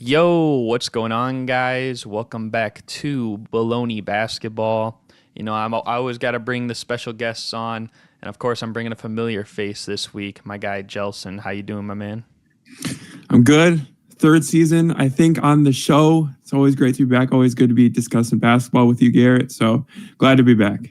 Yo, what's going on, guys? Welcome back to Bullony Basketball. I always got to bring the special guests on, and of course, I'm bringing a familiar face this week. My guy JELSON. How you doing, my man? I'm good. Third season, I think, on the show. It's always great to be back. Always good to be discussing basketball with you, Garrett. So glad to be back.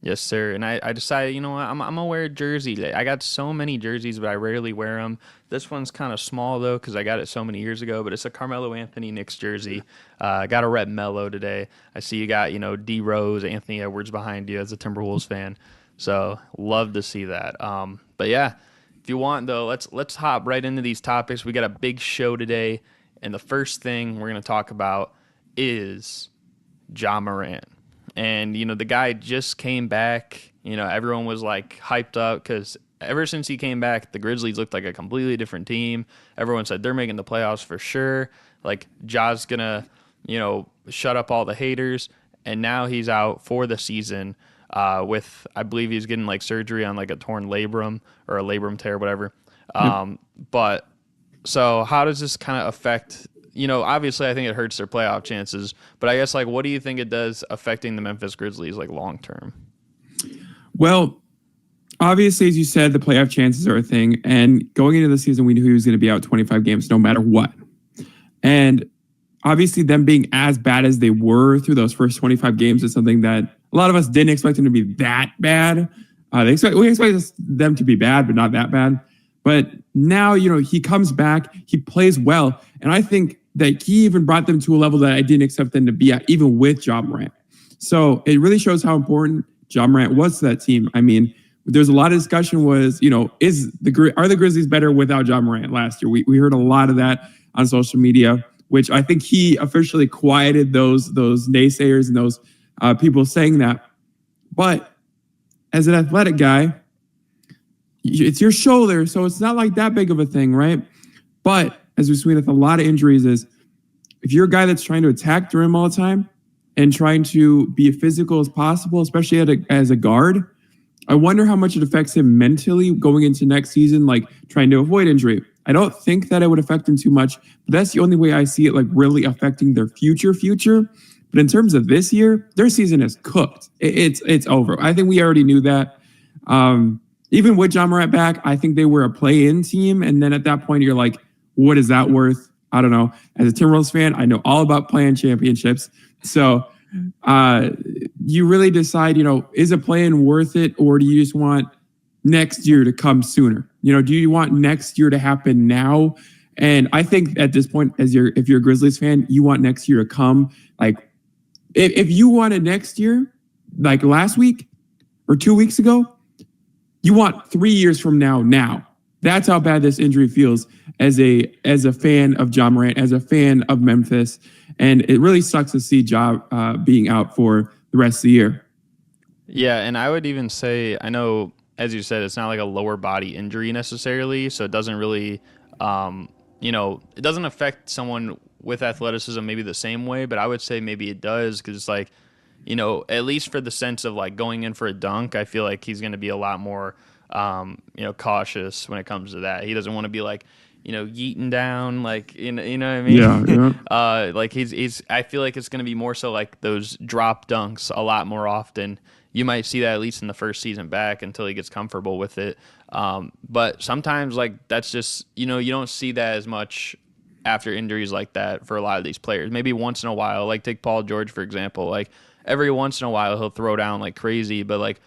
Yes, sir. And I decided, you know what, I'm gonna wear a jersey. I got so many jerseys, but I rarely wear them. This one's kind of small though, because I got it so many years ago. But it's a Carmelo Anthony Knicks jersey. I got a rep Melo today. I see you got D Rose, Anthony Edwards behind you as a Timberwolves fan. So love to see that. But yeah, if you want though, let's hop right into these topics. We got a big show today, and the first thing we're gonna talk about is Ja Morant. And, the guy just came back. Everyone was like hyped up because ever since he came back, the Grizzlies looked like a completely different team. Everyone said they're making the playoffs for sure. Like, Ja's going to, shut up all the haters. And now he's out for the season with, I believe he's getting like surgery on like a torn labrum or a labrum tear, whatever. But so how does this kind of affect obviously I think it hurts their playoff chances, but I guess what do you think it does affecting the Memphis Grizzlies long term? Well, obviously, as you said, the playoff chances are a thing. And going into the season, we knew he was going to be out 25 games no matter what. And obviously, them being as bad as they were through those first 25 games is something that a lot of us didn't expect them to be that bad. We expect them to be bad, but not that bad. But now, he comes back, he plays well. And I think that he even brought them to a level that I didn't expect them to be at, even with Ja Morant. So it really shows how important Ja Morant was to that team. I mean, there's a lot of discussion are the Grizzlies better without Ja Morant last year? We heard a lot of that on social media, which I think he officially quieted those naysayers and those people saying that. But as an athletic guy, it's your shoulder, so it's not like that big of a thing, right? But as we've seen with a lot of injuries, is if you're a guy that's trying to attack the rim all the time and trying to be as physical as possible, especially as a guard, I wonder how much it affects him mentally going into next season, like trying to avoid injury. I don't think that it would affect him too much, but that's the only way I see it really affecting their future. But in terms of this year, their season is cooked. It's over. I think we already knew that. Even with Ja Morant back, I think they were a play-in team. And then at that point, you're like, what is that worth? I don't know. As a Timberwolves fan, I know all about playing championships. So you really decide, is a play-in worth it? Or do you just want next year to come sooner? Do you want next year to happen now? And I think at this point, if you're a Grizzlies fan, you want next year to come. If you wanted next year, like last week or 2 weeks ago, you want 3 years from now. That's how bad this injury feels as a fan of Ja Morant, as a fan of Memphis. And it really sucks to see Ja being out for the rest of the year. Yeah, and I would even say, I know, as you said, it's not like a lower body injury necessarily, so it doesn't really, it doesn't affect someone with athleticism maybe the same way, but I would say maybe it does because it's at least for the sense of going in for a dunk, I feel like he's going to be a lot more, cautious when it comes to that. He doesn't want to be yeeting down, you know what I mean? Yeah. He's. I feel like it's going to be more so those drop dunks a lot more often. You might see that at least in the first season back until he gets comfortable with it. But sometimes that's just you don't see that as much after injuries like that for a lot of these players. Maybe once in a while, take Paul George for example, every once in a while he'll throw down like crazy, but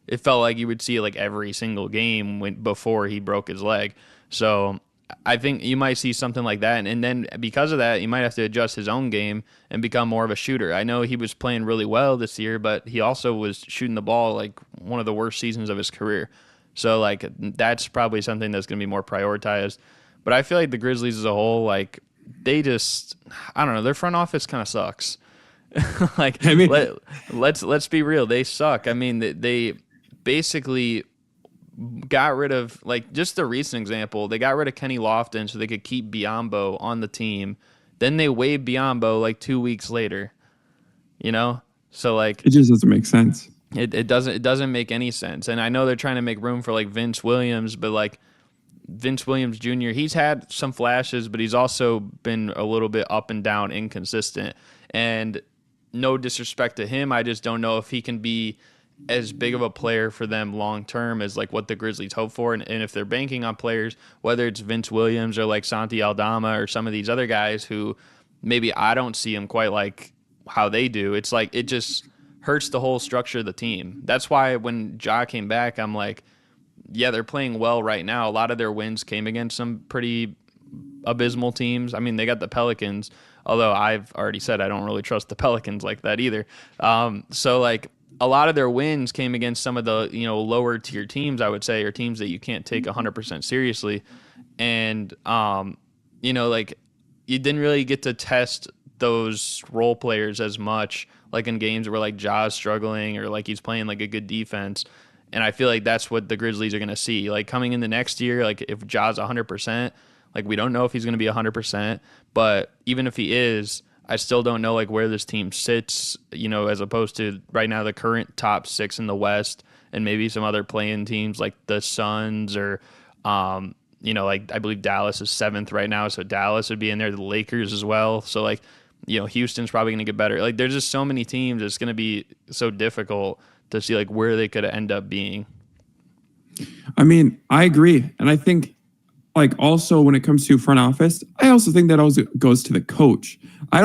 it felt like you would see it every single game before he broke his leg. So I think you might see something like that, and then because of that, you might have to adjust his own game and become more of a shooter. I know he was playing really well this year, but he also was shooting the ball one of the worst seasons of his career. So that's probably something that's going to be more prioritized. But I feel like the Grizzlies as a whole, they just, I don't know, their front office kind of sucks. Let's be real, they suck. I mean, they basically got rid of, just a recent example, they got rid of Kenny Lofton so they could keep Biyombo on the team. Then they waived Biyombo 2 weeks later. So it just doesn't make sense. It doesn't make any sense. And I know they're trying to make room for Vince Williams, but Vince Williams Jr., he's had some flashes, but he's also been a little bit up and down, inconsistent. And no disrespect to him, I just don't know if he can be as big of a player for them long term as like what the Grizzlies hope for. And if they're banking on players, whether it's Vince Williams or like Santi Aldama or some of these other guys who maybe I don't see them quite like how they do, it's like it just hurts the whole structure of the team. That's why when Ja came back, I'm like, yeah, they're playing well right now. A lot of their wins came against some pretty abysmal teams. I mean, they got the Pelicans, although I've already said I don't really trust the Pelicans like that either. So like a lot of their wins came against some of the, lower tier teams, I would say, or teams that you can't take 100% seriously. And, like you didn't really get to test those role players as much, like in games where like Ja's struggling or like he's playing like a good defense. And I feel like that's what the Grizzlies are going to see. Like coming into next year, like if Ja's 100%, like we don't know if he's going to be 100%, but even if he is, I still don't know like where this team sits, as opposed to right now the current top 6 in the West and maybe some other play-in teams like the Suns or, like I believe Dallas is 7th right now, so Dallas would be in there, the Lakers as well. So like, Houston's probably going to get better. Like there's just so many teams, it's going to be so difficult to see like where they could end up being. I mean, I agree. And I think like also when it comes to front office, I also think that also goes to the coach. I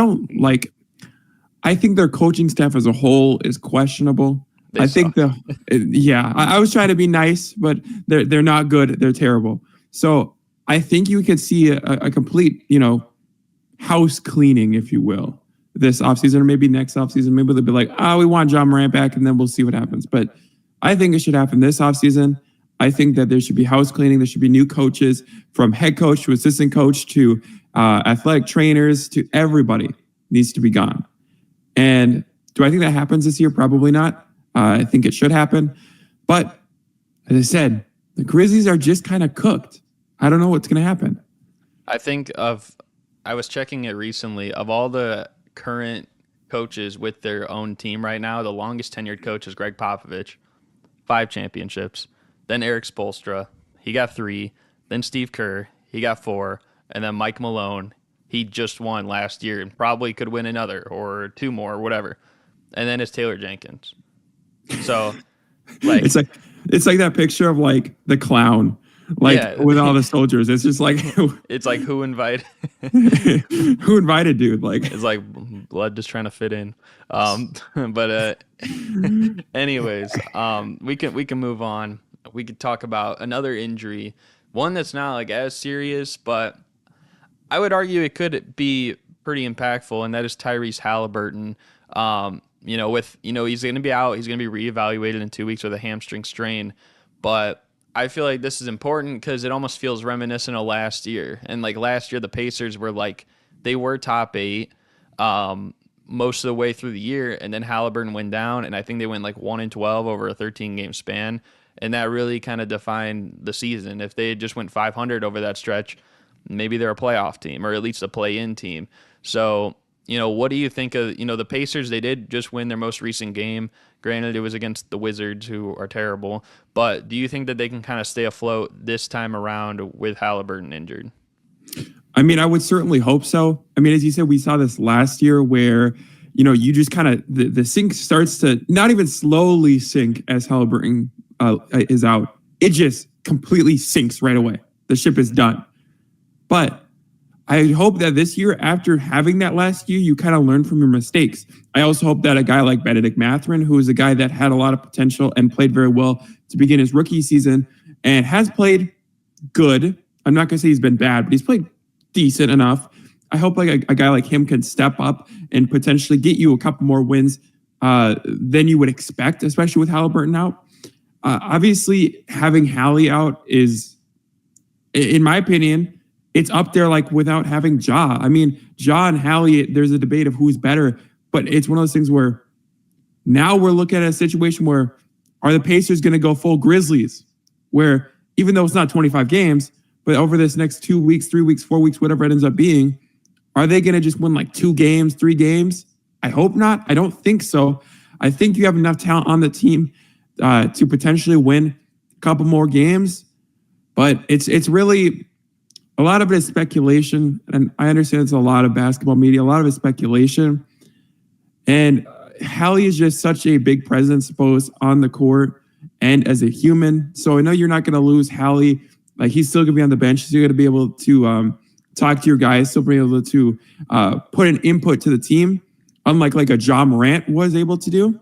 think their coaching staff as a whole is questionable. I think I was trying to be nice, but they're not good. They're terrible. So I think you could see a complete, house cleaning, if you will, this offseason or maybe next offseason. Maybe they'll be like, we want Ja Morant back, and then we'll see what happens. But I think it should happen this offseason. I think that there should be house cleaning. There should be new coaches, from head coach to assistant coach to athletic trainers to everybody needs to be gone. And do I think that happens this year? Probably not. I think it should happen. But as I said, the Grizzlies are just kind of cooked. I don't know what's going to happen. I was checking it recently, of all the current coaches with their own team right now, the longest tenured coach is Greg Popovich, 5 championships. Then Eric Spoelstra, he got 3. Then Steve Kerr, he got 4. And then Mike Malone, he just won last year and probably could win another or 2 more or whatever. And then it's Taylor Jenkins. So, like it's like that picture of like the clown, with all the soldiers. It's just like it's like who invited dude. Like it's like blood just trying to fit in. But anyways, we can move on. We could talk about another injury, one that's not like as serious, but I would argue it could be pretty impactful, and that is Tyrese Haliburton. He's going to be out. He's going to be reevaluated in 2 weeks with a hamstring strain. But I feel like this is important because it almost feels reminiscent of last year. And like last year, the Pacers were like, they were top 8 most of the way through the year. And then Haliburton went down, and I think they went like 1-12 over a 13-game span. And that really kind of defined the season. If they had just went 500 over that stretch, maybe they're a playoff team or at least a play-in team. So, what do you think of, the Pacers? They did just win their most recent game. Granted, it was against the Wizards, who are terrible. But do you think that they can kind of stay afloat this time around with Haliburton injured? I mean, I would certainly hope so. I mean, as you said, we saw this last year where, you just kind of, the sink starts to not even slowly sink as Haliburton is out. It just completely sinks right away. The ship is done. But I hope that this year, after having that last year, you kind of learn from your mistakes. I also hope that a guy like Benedict Mathurin, who is a guy that had a lot of potential and played very well to begin his rookie season and has played good. I'm not going to say he's been bad, but he's played decent enough. I hope like a guy like him can step up and potentially get you a couple more wins than you would expect, especially with Haliburton out. Obviously, having Hallie out is, in my opinion, it's up there like without having Ja. I mean, Ja and Hallie, there's a debate of who's better, but it's one of those things where now we're looking at a situation where are the Pacers going to go full Grizzlies, where even though it's not 25 games, but over this next 2 weeks, 3 weeks, 4 weeks, whatever it ends up being, are they going to just win like 2 games, 3 games? I hope not. I don't think so. I think you have enough talent on the team to potentially win a couple more games. But it's really a lot of it is speculation, and I understand it's a lot of basketball media. A lot of it is speculation, and Hallie is just such a big presence both on the court and as a human. So I know you're not going to lose Hallie. Like, he's still going to be on the bench. So you're going to be able to talk to your guys, still be able to put an input to the team, unlike like a Ja Morant was able to do.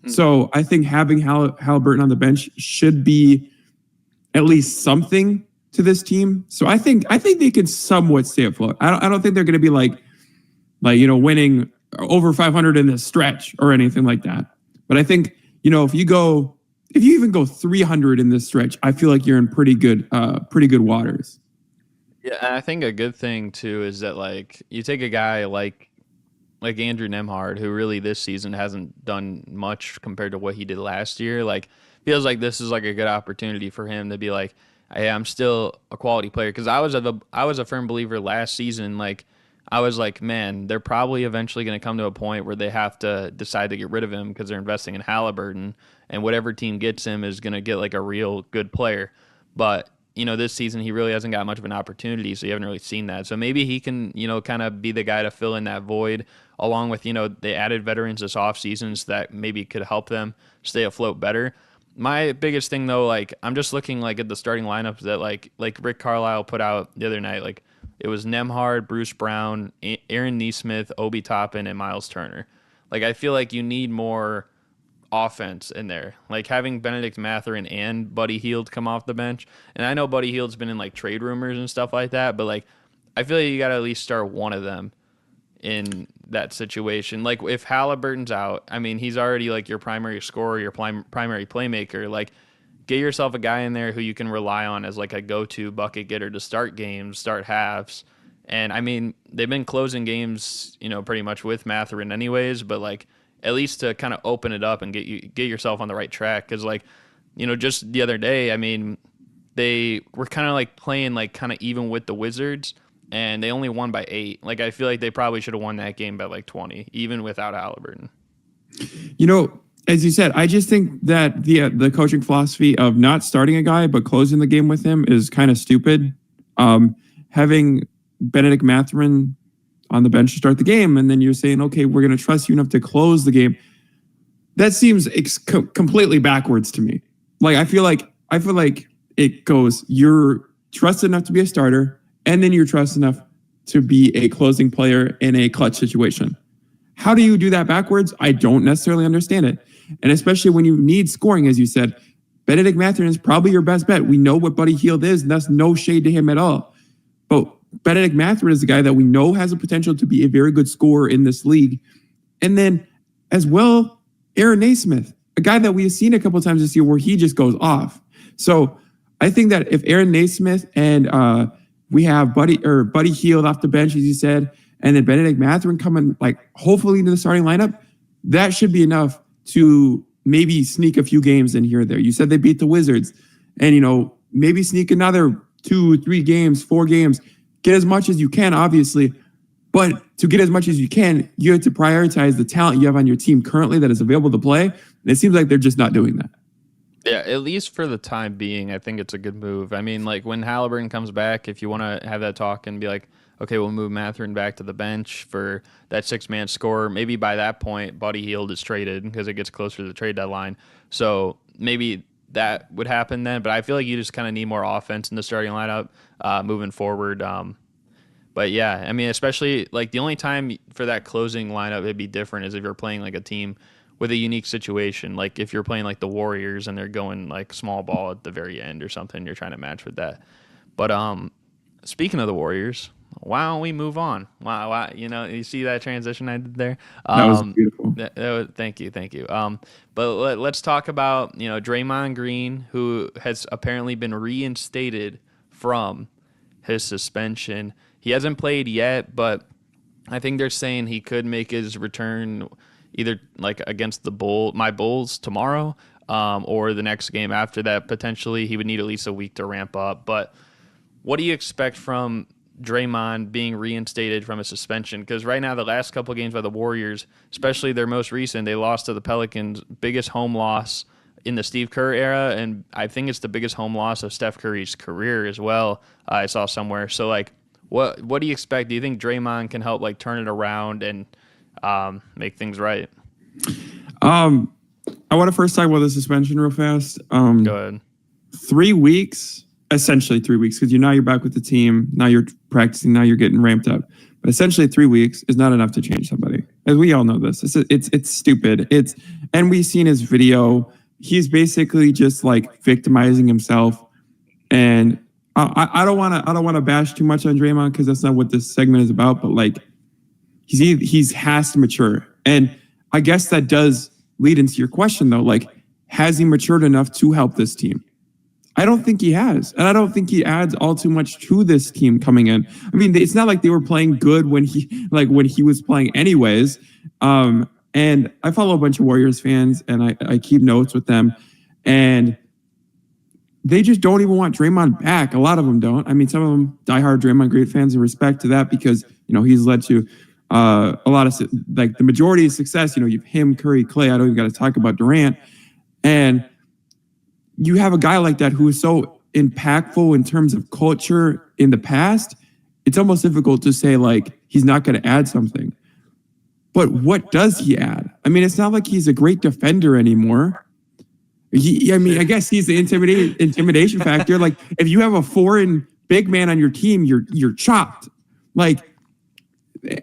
So I think having Haliburton on the bench should be at least something to this team. So I think they can somewhat stay afloat. I don't think they're going to be like winning over 500 in this stretch or anything like that. But I think if you even go 300 in this stretch, I feel like you're in pretty good waters. Yeah, and I think a good thing too is that like you take a guy like Andrew Nemhard, who really this season hasn't done much compared to what he did last year. Like, feels like this is like a good opportunity for him to be like, hey, I'm still a quality player. Because I was a firm believer last season. Like, I was like, man, they're probably eventually going to come to a point where they have to decide to get rid of him because they're investing in Haliburton, and whatever team gets him is going to get like a real good player. But this season he really hasn't got much of an opportunity, so you haven't really seen that. So maybe he can, kind of be the guy to fill in that void, along with, they added veterans this offseason, so that maybe could help them stay afloat better. My biggest thing though, like, I'm just looking like at the starting lineups that like Rick Carlisle put out the other night. Like, it was Nemhard, Bruce Brown, Aaron Nesmith, Obi Toppin, and Miles Turner. Like, I feel like you need more offense in there. Like, having Benedict Mathurin and Buddy Hield come off the bench. And I know Buddy Hield's been in like trade rumors and stuff like that, but like, I feel like you got to at least start one of them in that situation. Like, if Halliburton's out, I mean, he's already like your primary scorer, your primary playmaker. Like, get yourself a guy in there who you can rely on as like a go-to bucket getter to start games, start halves. And I mean, they've been closing games, pretty much with Mathurin anyways, but like, at least to kind of open it up and get yourself on the right track. Because like, just the other day, I mean, they were kind of like playing like kind of even with the Wizards, and they only won by 8. Like, I feel like they probably should have won that game by like 20, even without Haliburton. As you said, I just think that the coaching philosophy of not starting a guy but closing the game with him is kind of stupid. Having Benedict Mathurin on the bench to start the game, and then you're saying, okay, we're going to trust you enough to close the game. That seems completely backwards to me. Like, I feel like it goes, you're trusted enough to be a starter, and then you're trusted enough to be a closing player in a clutch situation. How do you do that backwards? I don't necessarily understand it. And especially when you need scoring, as you said, Benedict Mathurin is probably your best bet. We know what Buddy Hield is, and that's no shade to him at all. But Benedict Mathurin is the guy that we know has a potential to be a very good scorer in this league. And then as well, Aaron Nesmith, a guy that we've seen a couple of times this year where he just goes off. So I think that if Aaron Nesmith and we have Buddy Hield off the bench, as you said, and then Benedict Mathurin coming like hopefully into the starting lineup, that should be enough to maybe sneak a few games in here or there. You said they beat the Wizards, and maybe sneak another 2, 3 games, 4 games. Get as much as you can, obviously, but to get as much as you can, you have to prioritize the talent you have on your team currently that is available to play. And it seems like they're just not doing that. Yeah, at least for the time being, I think it's a good move. I mean, like, when Haliburton comes back, if you want to have that talk and be like, okay, we'll move Mathurin back to the bench for that 6-man score. Maybe by that point, Buddy Hield is traded because it gets closer to the trade deadline. So maybe that would happen then. But I feel like you just kind of need more offense in the starting lineup moving forward. But yeah, I mean, especially like the only time for that closing lineup it'd be different is if you're playing like a team with a unique situation. Like if you're playing like the Warriors and they're going like small ball at the very end or something, you're trying to match with that. But speaking of the Warriors, why don't we move on? Wow, you see that transition I did there? That was beautiful. Thank you. But let's talk about Draymond Green, who has apparently been reinstated from his suspension. He hasn't played yet, but I think they're saying he could make his return either like against my Bulls tomorrow, or the next game after that. Potentially, he would need at least a week to ramp up. But what do you expect from Draymond being reinstated from a suspension? Because right now, the last couple of games by the Warriors, especially their most recent, they lost to the Pelicans, biggest home loss in the Steve Kerr era, and I think it's the biggest home loss of Steph Curry's career as well. I saw somewhere. So like, what do you expect? Do you think Draymond can help like turn it around and make things right? I want to first talk about the suspension real fast. Go ahead. 3 weeks, essentially 3 weeks, because now you're back with the team. Now you're practicing. Now you're getting ramped up. But essentially 3 weeks is not enough to change somebody. As we all know this. It's stupid. And we've seen his video. He's basically just like victimizing himself. And I don't want to bash too much on Draymond because that's not what this segment is about. But like he's has to mature. And I guess that does lead into your question though. Like, has he matured enough to help this team? I don't think he has. And I don't think he adds all too much to this team coming in. I mean, it's not like they were playing good when he was playing anyways. And I follow a bunch of Warriors fans and I keep notes with them. And they just don't even want Draymond back. A lot of them don't. I mean, some of them diehard Draymond Green fans, in respect to that, because, he's led to a lot of, like, the majority of success. You have him, Curry, Clay. I don't even got to talk about Durant. And you have a guy like that who is so impactful in terms of culture in the past. It's almost difficult to say, like, he's not going to add something. But what does he add? I mean, it's not like he's a great defender anymore. I guess he's the intimidation factor. Like, if you have a foreign big man on your team, you're chopped. Like,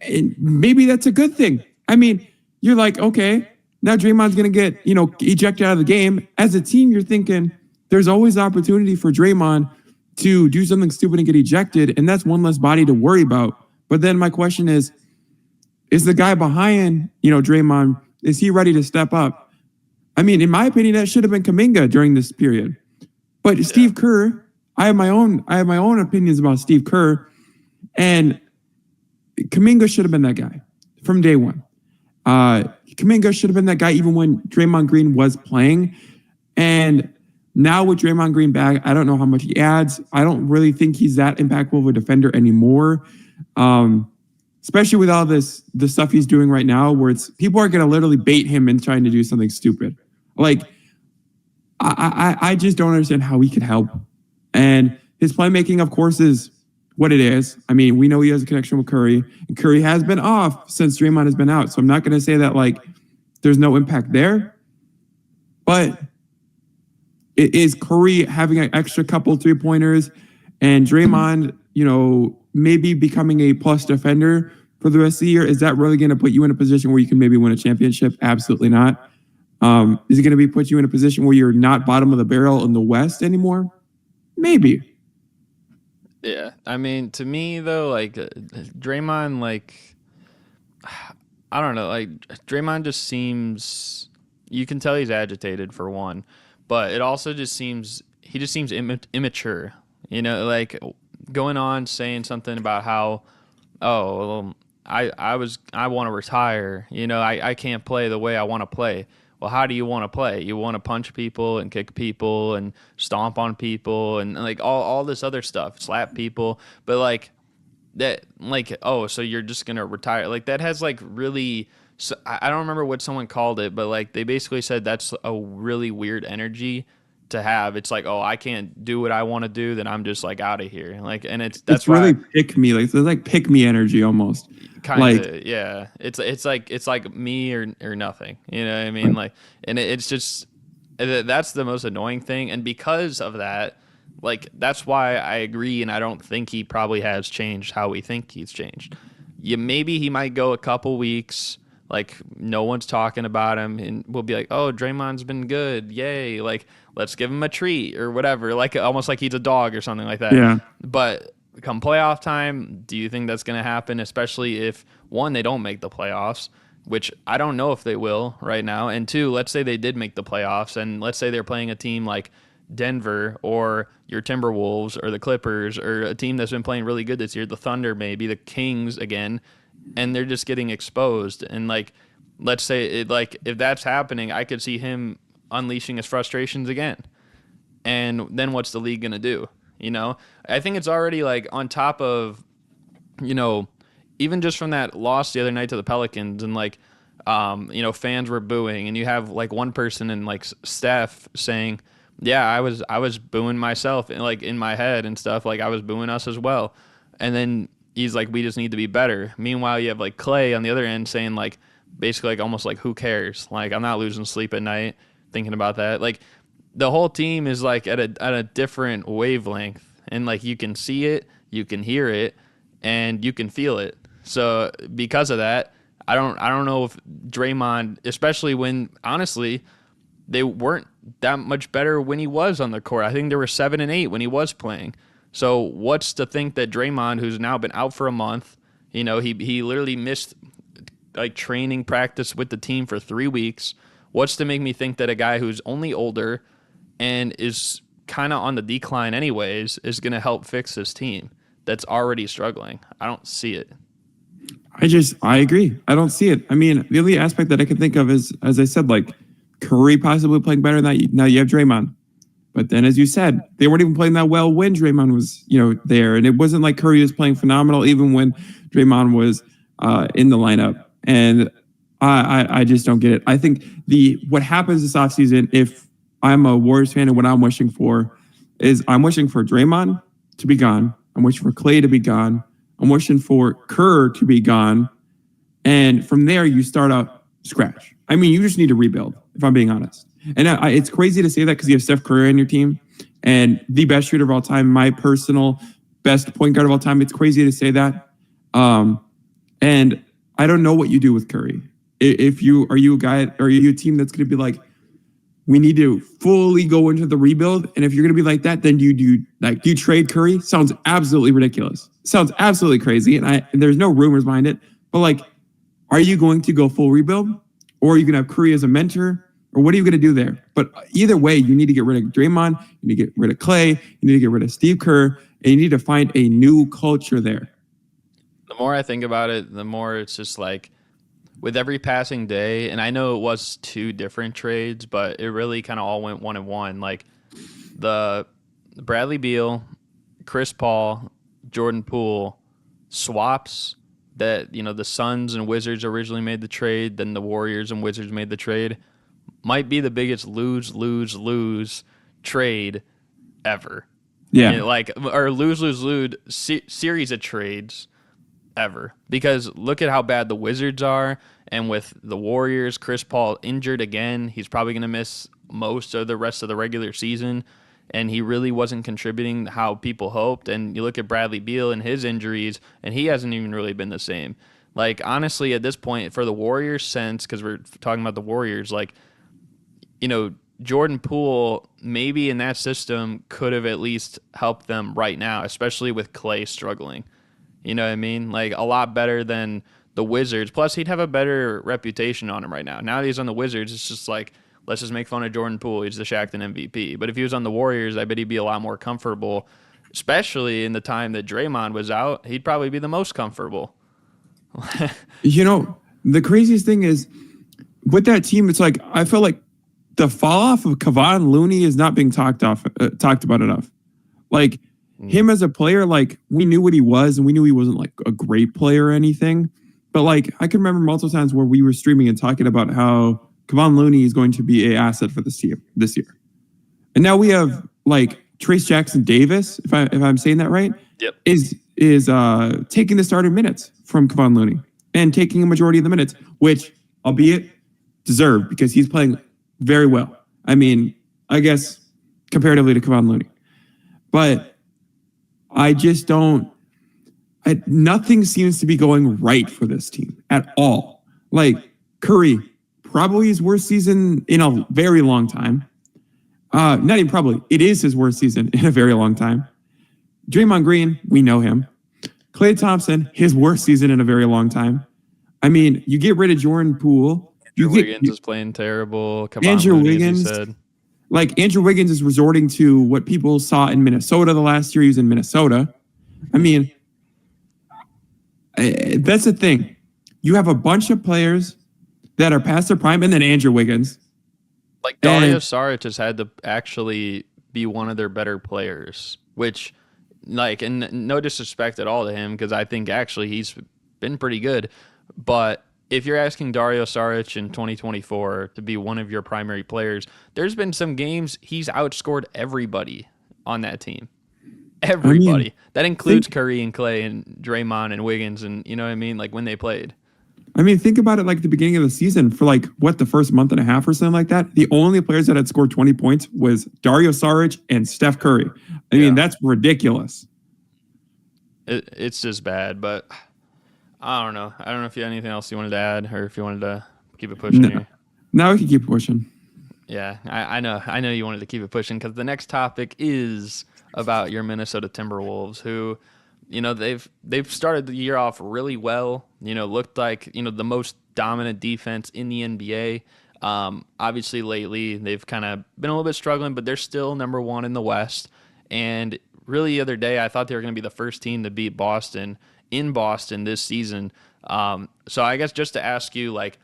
and maybe that's a good thing. I mean, you're like, okay, now Draymond's going to get, ejected out of the game. As a team, you're thinking there's always opportunity for Draymond to do something stupid and get ejected, and that's one less body to worry about. But then my question is the guy behind, Draymond, is he ready to step up? I mean, in my opinion, that should have been Kuminga during this period. But Steve Kerr, I have my own opinions about Steve Kerr, and Kuminga should have been that guy from day one. Kuminga should have been that guy even when Draymond Green was playing. And now with Draymond Green back, I don't know how much he adds. I don't really think he's that impactful of a defender anymore. Especially with all the stuff he's doing right now, where people are going to literally bait him in trying to do something stupid. Like, I just don't understand how he could help. And his playmaking, of course, is what it is. I mean, we know he has a connection with Curry, and Curry has been off since Draymond has been out. So I'm not going to say that, like, there's no impact there. But it is Curry having an extra couple 3-pointers and Draymond, maybe becoming a plus defender for the rest of the year. Is that really going to put you in a position where you can maybe win a championship? Absolutely not. Is it going to put you in a position where you're not bottom of the barrel in the West anymore? Maybe. Yeah, I mean, to me though, like Draymond, like, I don't know, like Draymond just seems, you can tell he's agitated for one, but it also just seems immature. Like going on saying something about how, I want to retire. I can't play the way I want to play. Well, how do you want to play? You want to punch people and kick people and stomp on people and like all this other stuff, slap people. But like that, like, so you're just going to retire. Like that has like really, I don't remember what someone called it, but like they basically said that's a really weird energy to have. It's like, I can't do what I want to do, then I'm just like out of here. Like, and that's really pick me. Like, there's like pick me energy almost. Kind of, yeah. It's like me or nothing. You know what I mean? Like, and it's just, that's the most annoying thing. And because of that, like, that's why I agree. And I don't think he probably has changed how we think he's changed. Maybe he might go a couple weeks, like no one's talking about him, and we'll be like, oh, Draymond's been good, yay! Like, let's give him a treat or whatever, like almost like he's a dog or something like that. Yeah. But come playoff time, do you think that's going to happen? Especially if one, they don't make the playoffs, which I don't know if they will right now, and two, let's say they did make the playoffs, and let's say they're playing a team like Denver or your Timberwolves or the Clippers or a team that's been playing really good this year, the Thunder, maybe the Kings again, and they're just getting exposed. And like, let's say if that's happening, I could see him unleashing his frustrations again. And then what's the league going to do? I think it's already like on top of, even just from that loss the other night to the Pelicans, and like, fans were booing, and you have like one person in like Steph saying, "Yeah, I was booing myself and like in my head and stuff. Like I was booing us as well." And then he's like, "We just need to be better." Meanwhile, you have like Clay on the other end saying like, basically like almost like, "Who cares? Like I'm not losing sleep at night thinking about that." Like the whole team is like at a different wavelength, and like you can see it, you can hear it, and you can feel it. So because of that, I don't know if Draymond, especially when honestly they weren't that much better when he was on the court. I think they were 7-8 when he was playing. So what's to think that Draymond, who's now been out for a month, he literally missed like training practice with the team for 3 weeks. What's to make me think that a guy who's only older and is kind of on the decline anyways is going to help fix this team that's already struggling? I don't see it. I agree. I don't see it. I mean, the only aspect that I can think of is, as I said, like Curry possibly playing better than that. Now you have Draymond. But then, as you said, they weren't even playing that well when Draymond was, there. And it wasn't like Curry was playing phenomenal even when Draymond was in the lineup. And I just don't get it. I think what happens this offseason, if I'm a Warriors fan and what I'm wishing for is I'm wishing for Draymond to be gone. I'm wishing for Clay to be gone. I'm wishing for Kerr to be gone. And from there, you start out scratch. I mean, you just need to rebuild, if I'm being honest. And it's crazy to say that because you have Steph Curry on your team and the best shooter of all time, my personal best point guard of all time. It's crazy to say that. And I don't know what you do with Curry. Are you a team that's going to be like, we need to fully go into the rebuild? And if you're going to be like that, then do you trade Curry? Sounds absolutely ridiculous. Sounds absolutely crazy. And there's no rumors behind it. But like, are you going to go full rebuild? Or are you going to have Curry as a mentor? Or what are you going to do there? But either way, you need to get rid of Draymond. You need to get rid of Clay. You need to get rid of Steve Kerr. And you need to find a new culture there. The more I think about it, the more it's just like with every passing day, and I know it was 2 different trades, but it really kind of all went 1-1. Like the Bradley Beal, Chris Paul, Jordan Poole swaps that, the Suns and Wizards originally made the trade, then the Warriors and Wizards made the trade, might be the biggest lose trade ever. Yeah. Or lose series of trades ever. Because look at how bad the Wizards are, and with the Warriors, Chris Paul injured again. He's probably going to miss most of the rest of the regular season, and he really wasn't contributing how people hoped. And you look at Bradley Beal and his injuries, and he hasn't even really been the same. Like, honestly, at this point, for the Warriors sense, because we're talking about the Warriors, like, Jordan Poole, maybe in that system, could have at least helped them right now, especially with Clay struggling. You know what I mean? Like, a lot better than the Wizards. Plus, he'd have a better reputation on him right now. Now that he's on the Wizards, it's just like, let's just make fun of Jordan Poole. He's the Shaqtin' MVP. But if he was on the Warriors, I bet he'd be a lot more comfortable, especially in the time that Draymond was out. He'd probably be the most comfortable. The craziest thing is, with that team, it's like, I feel like the fall off of Kevon Looney is not being talked about enough. Like, him as a player, like, we knew what he was, and we knew he wasn't like a great player or anything. But like, I can remember multiple times where we were streaming and talking about how Kevon Looney is going to be an asset for this team this year. And now we have like Trace Jackson Davis, if I'm saying that right, yep, is taking the starting minutes from Kevon Looney and taking a majority of the minutes, which, albeit deserved, because he's playing very well. I mean, I guess comparatively to Kevon Looney. But I just don't. Nothing seems to be going right for this team at all. Like, Curry, probably his worst season in a very long time. Not even probably. It is his worst season in a very long time. Draymond Green, we know him. Klay Thompson, his worst season in a very long time. I mean, you get rid of Jordan Poole. Andrew Wiggins is playing terrible. Andrew Wiggins, like, Andrew Wiggins is resorting to what people saw in Minnesota the last year. He was in Minnesota. I mean, that's the thing. You have a bunch of players that are past their prime, and then Andrew Wiggins. Like, Dario Saric has had to actually be one of their better players, which, like, and no disrespect at all to him, because I think actually he's been pretty good. But if you're asking Dario Saric in 2024 to be one of your primary players, there's been some games he's outscored everybody on that team. I mean, Everybody. That includes Curry and Clay and Draymond and Wiggins and you know what I mean? Like when they played. think about it like the beginning of the season for like what the first month and a half or something like that. The only players that had scored 20 points was Dario Saric and Steph Curry. I mean, that's ridiculous. It's just bad, but I don't know. I don't know if you had anything else you wanted to add or if you wanted to keep it pushing here. Now we can keep pushing. Yeah, I know you wanted to keep it pushing because the next topic is about your Minnesota Timberwolves, who, you know, they've started the year off really well. You know, looked like, you know, the most dominant defense in the NBA. Obviously, lately they've kind of been a little bit struggling, but they're still number one in the West. And really, the other day, I thought they were going to be the first team to beat Boston in Boston this season. So I guess just to ask you, like,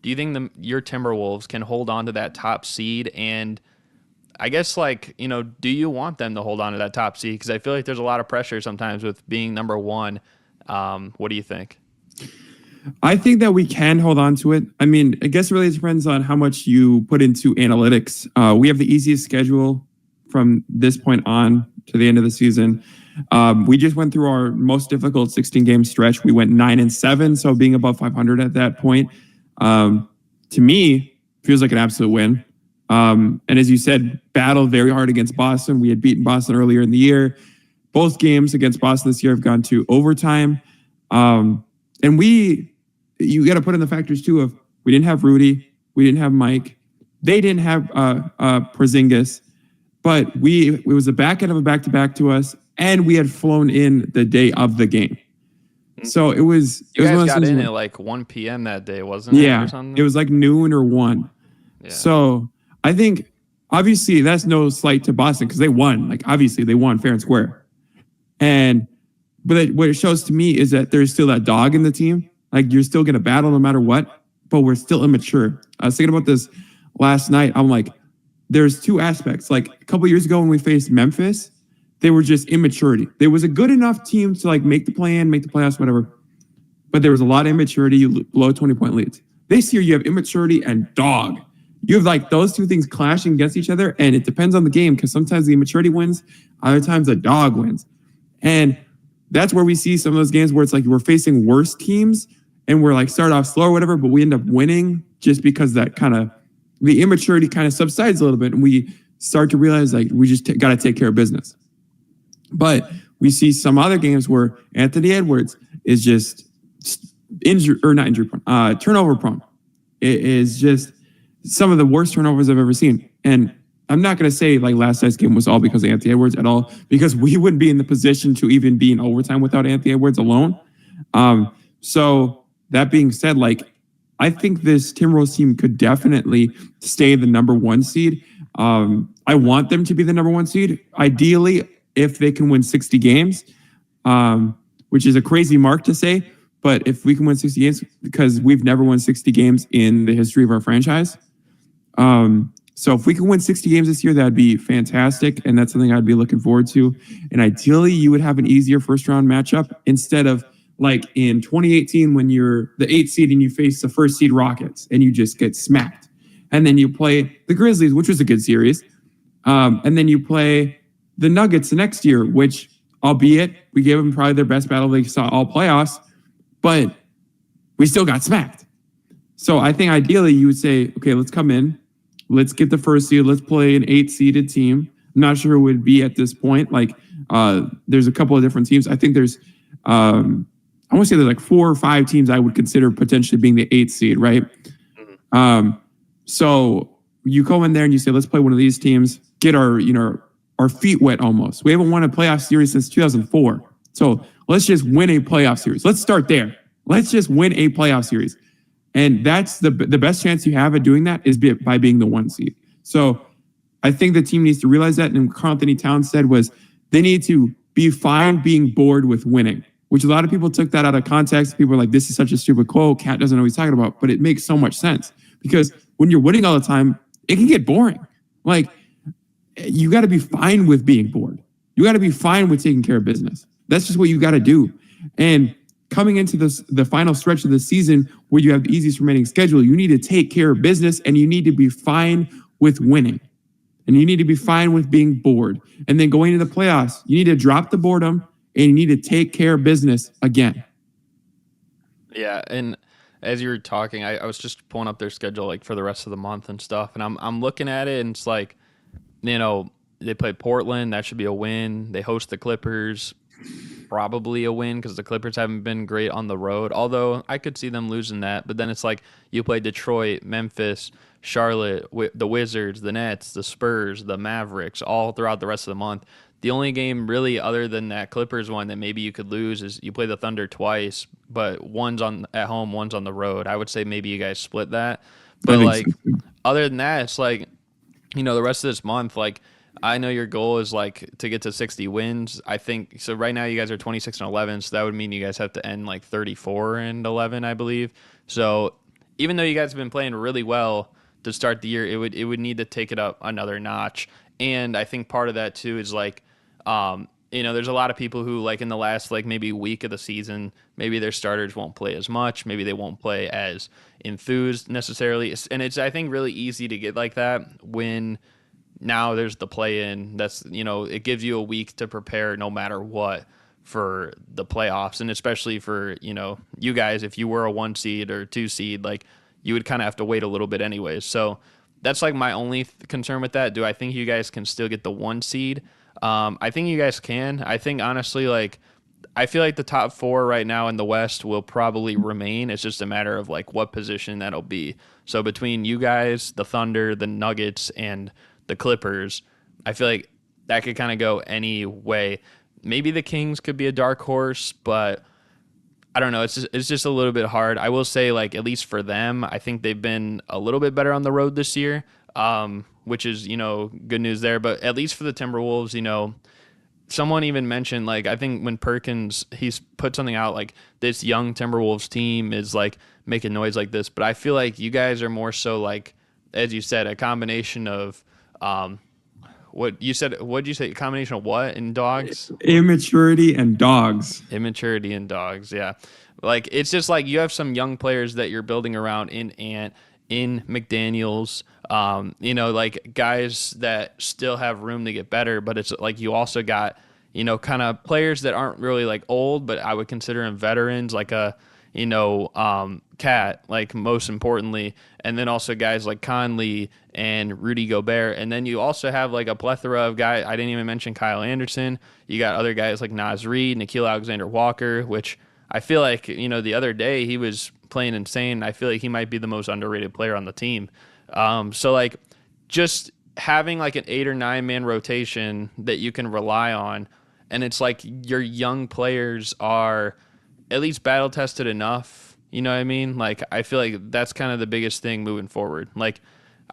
do you think your Timberwolves can hold on to that top seed? And I guess, like, you know, do you want them to hold on to that top seed? Because I feel like there's a lot of pressure sometimes with being number one. What do you think? I think that we can hold on to it. I mean, I guess it really depends on how much you put into analytics. We have the easiest schedule from this point on to the end of the season. We just went through our most difficult 16-game stretch. We went 9-7, so being above 500 at that point, to me, feels like an absolute win. And as you said, battled very hard against Boston. We had beaten Boston earlier in the year. Both games against Boston this year have gone to overtime. And you got to put in the factors too of we didn't have Rudy, we didn't have Mike, they didn't have Porzingis, but it was a back end of a back-to-back to us, and we had flown in the day of the game. So it was. You guys got in at like 1 p.m. that day, wasn't it? Yeah, or something? It was like noon or 1. Yeah. So I think obviously that's no slight to Boston because they won. Like obviously they won fair and square. But what it shows to me is that there's still that dog in the team. Like you're still gonna battle no matter what. But we're still immature. I was thinking about this last night. I'm like, there's two aspects. Like a couple years ago when we faced Memphis, they were just immaturity. There was a good enough team to like make the play-in, make the playoffs, whatever. But there was a lot of immaturity. You blow 20-point leads. This year you have immaturity and dog. You have like those two things clashing against each other, and it depends on the game because sometimes the immaturity wins, other times the dog wins. And that's where we see some of those games where it's like we're facing worse teams and we're like start off slow or whatever, but we end up winning just because that kind of the immaturity kind of subsides a little bit and we start to realize like we just got to take care of business. But we see some other games where Anthony Edwards is just turnover prone. It is just some of the worst turnovers I've ever seen. And I'm not going to say like last night's game was all because of Anthony Edwards at all, because we wouldn't be in the position to even be in overtime without Anthony Edwards alone. So that being said, like I think this Timberwolves team could definitely stay the number 1 seed. I want them to be the number 1 seed. Ideally, if they can win 60 games, which is a crazy mark to say, but if we can win 60 games, because we've never won 60 games in the history of our franchise. So if we can win 60 games this year, that'd be fantastic. And that's something I'd be looking forward to. And ideally, you would have an easier first round matchup instead of like in 2018 when you're the 8th seed and you face the 1st seed Rockets and you just get smacked. And then you play the Grizzlies, which was a good series. And then you play the Nuggets the next year, which albeit we gave them probably their best battle they saw all playoffs, but we still got smacked. So I think ideally you would say, okay, let's come in. Let's get the 1st seed. Let's play an 8-seeded team. I'm not sure who it would be at this point. Like there's a couple of different teams. I think there's, I want to say there's like 4 or 5 teams I would consider potentially being the 8th seed, right? So you go in there and you say, let's play one of these teams, get our feet wet almost. We haven't won a playoff series since 2004. So let's just win a playoff series. Let's start there. Let's just win a playoff series. And that's the best chance you have at doing that is by being the 1 seed. So I think the team needs to realize that. And Karl Anthony Towns said was they need to be fine being bored with winning, which a lot of people took that out of context. People are like, this is such a stupid quote. Cat doesn't know what he's talking about. But it makes so much sense because when you're winning all the time, it can get boring. Like you got to be fine with being bored. You got to be fine with taking care of business. That's just what you got to do. And coming into the final stretch of the season where you have the easiest remaining schedule, you need to take care of business and you need to be fine with winning. And you need to be fine with being bored. And then going into the playoffs, you need to drop the boredom and you need to take care of business again. Yeah, and as you were talking, I was just pulling up their schedule like for the rest of the month and stuff, and I'm looking at it and it's like, they play Portland, that should be a win. They host the Clippers, probably a win because the Clippers haven't been great on the road, although I could see them losing that. But then it's like you play Detroit, Memphis, Charlotte, the Wizards, the Nets, the Spurs, the Mavericks, all throughout the rest of the month. The only game really other than that Clippers one that maybe you could lose is you play the Thunder twice, but one's at home, one's on the road. I would say maybe you guys split that. But like other than that, it's like, the rest of this month, like I know your goal is like to get to 60 wins. I think so. Right now you guys are 26-11, so that would mean you guys have to end like 34-11, I believe. So even though you guys have been playing really well to start the year, it would need to take it up another notch. And I think part of that too is like, there's a lot of people who like in the last like maybe week of the season, maybe their starters won't play as much, maybe they won't play as enthused necessarily, and it's I think really easy to get like that when now there's the play-in. That's it gives you a week to prepare no matter what for the playoffs, and especially for you guys, if you were a 1 seed or 2 seed, like you would kind of have to wait a little bit anyways. So that's like my only concern with that. Do I think you guys can still get the 1 seed? I think you guys can. I think honestly, like I feel like the top 4 right now in the West will probably remain. It's just a matter of like what position that'll be. So between you guys, the Thunder, the Nuggets, and the Clippers, I feel like that could kind of go any way. Maybe the Kings could be a dark horse, but I don't know. It's just a little bit hard. I will say, like, at least for them, I think they've been a little bit better on the road this year, which is, good news there. But at least for the Timberwolves, someone even mentioned, like, I think when Perkins, he's put something out, like, this young Timberwolves team is, like, making noise like this. But I feel like you guys are more so, like, as you said, a combination of what you said. What did you say? A combination of what in dogs? Immaturity and dogs. Immaturity and dogs. Yeah, like it's just like you have some young players that you're building around in Ant, in McDaniels. Like guys that still have room to get better. But it's like you also got kind of players that aren't really like old, but I would consider them veterans, like a Cat, like most importantly, and then also guys like Conley and Rudy Gobert, and then you also have like a plethora of guys. I didn't even mention Kyle Anderson. You got other guys like Naz Reid, Nickeil Alexander-Walker, which I feel like the other day he was playing insane. I feel like he might be the most underrated player on the team. So like just having like an 8 or 9 man rotation that you can rely on, and it's like your young players are at least battle tested enough. You know what I mean? Like, I feel like that's kind of the biggest thing moving forward. Like,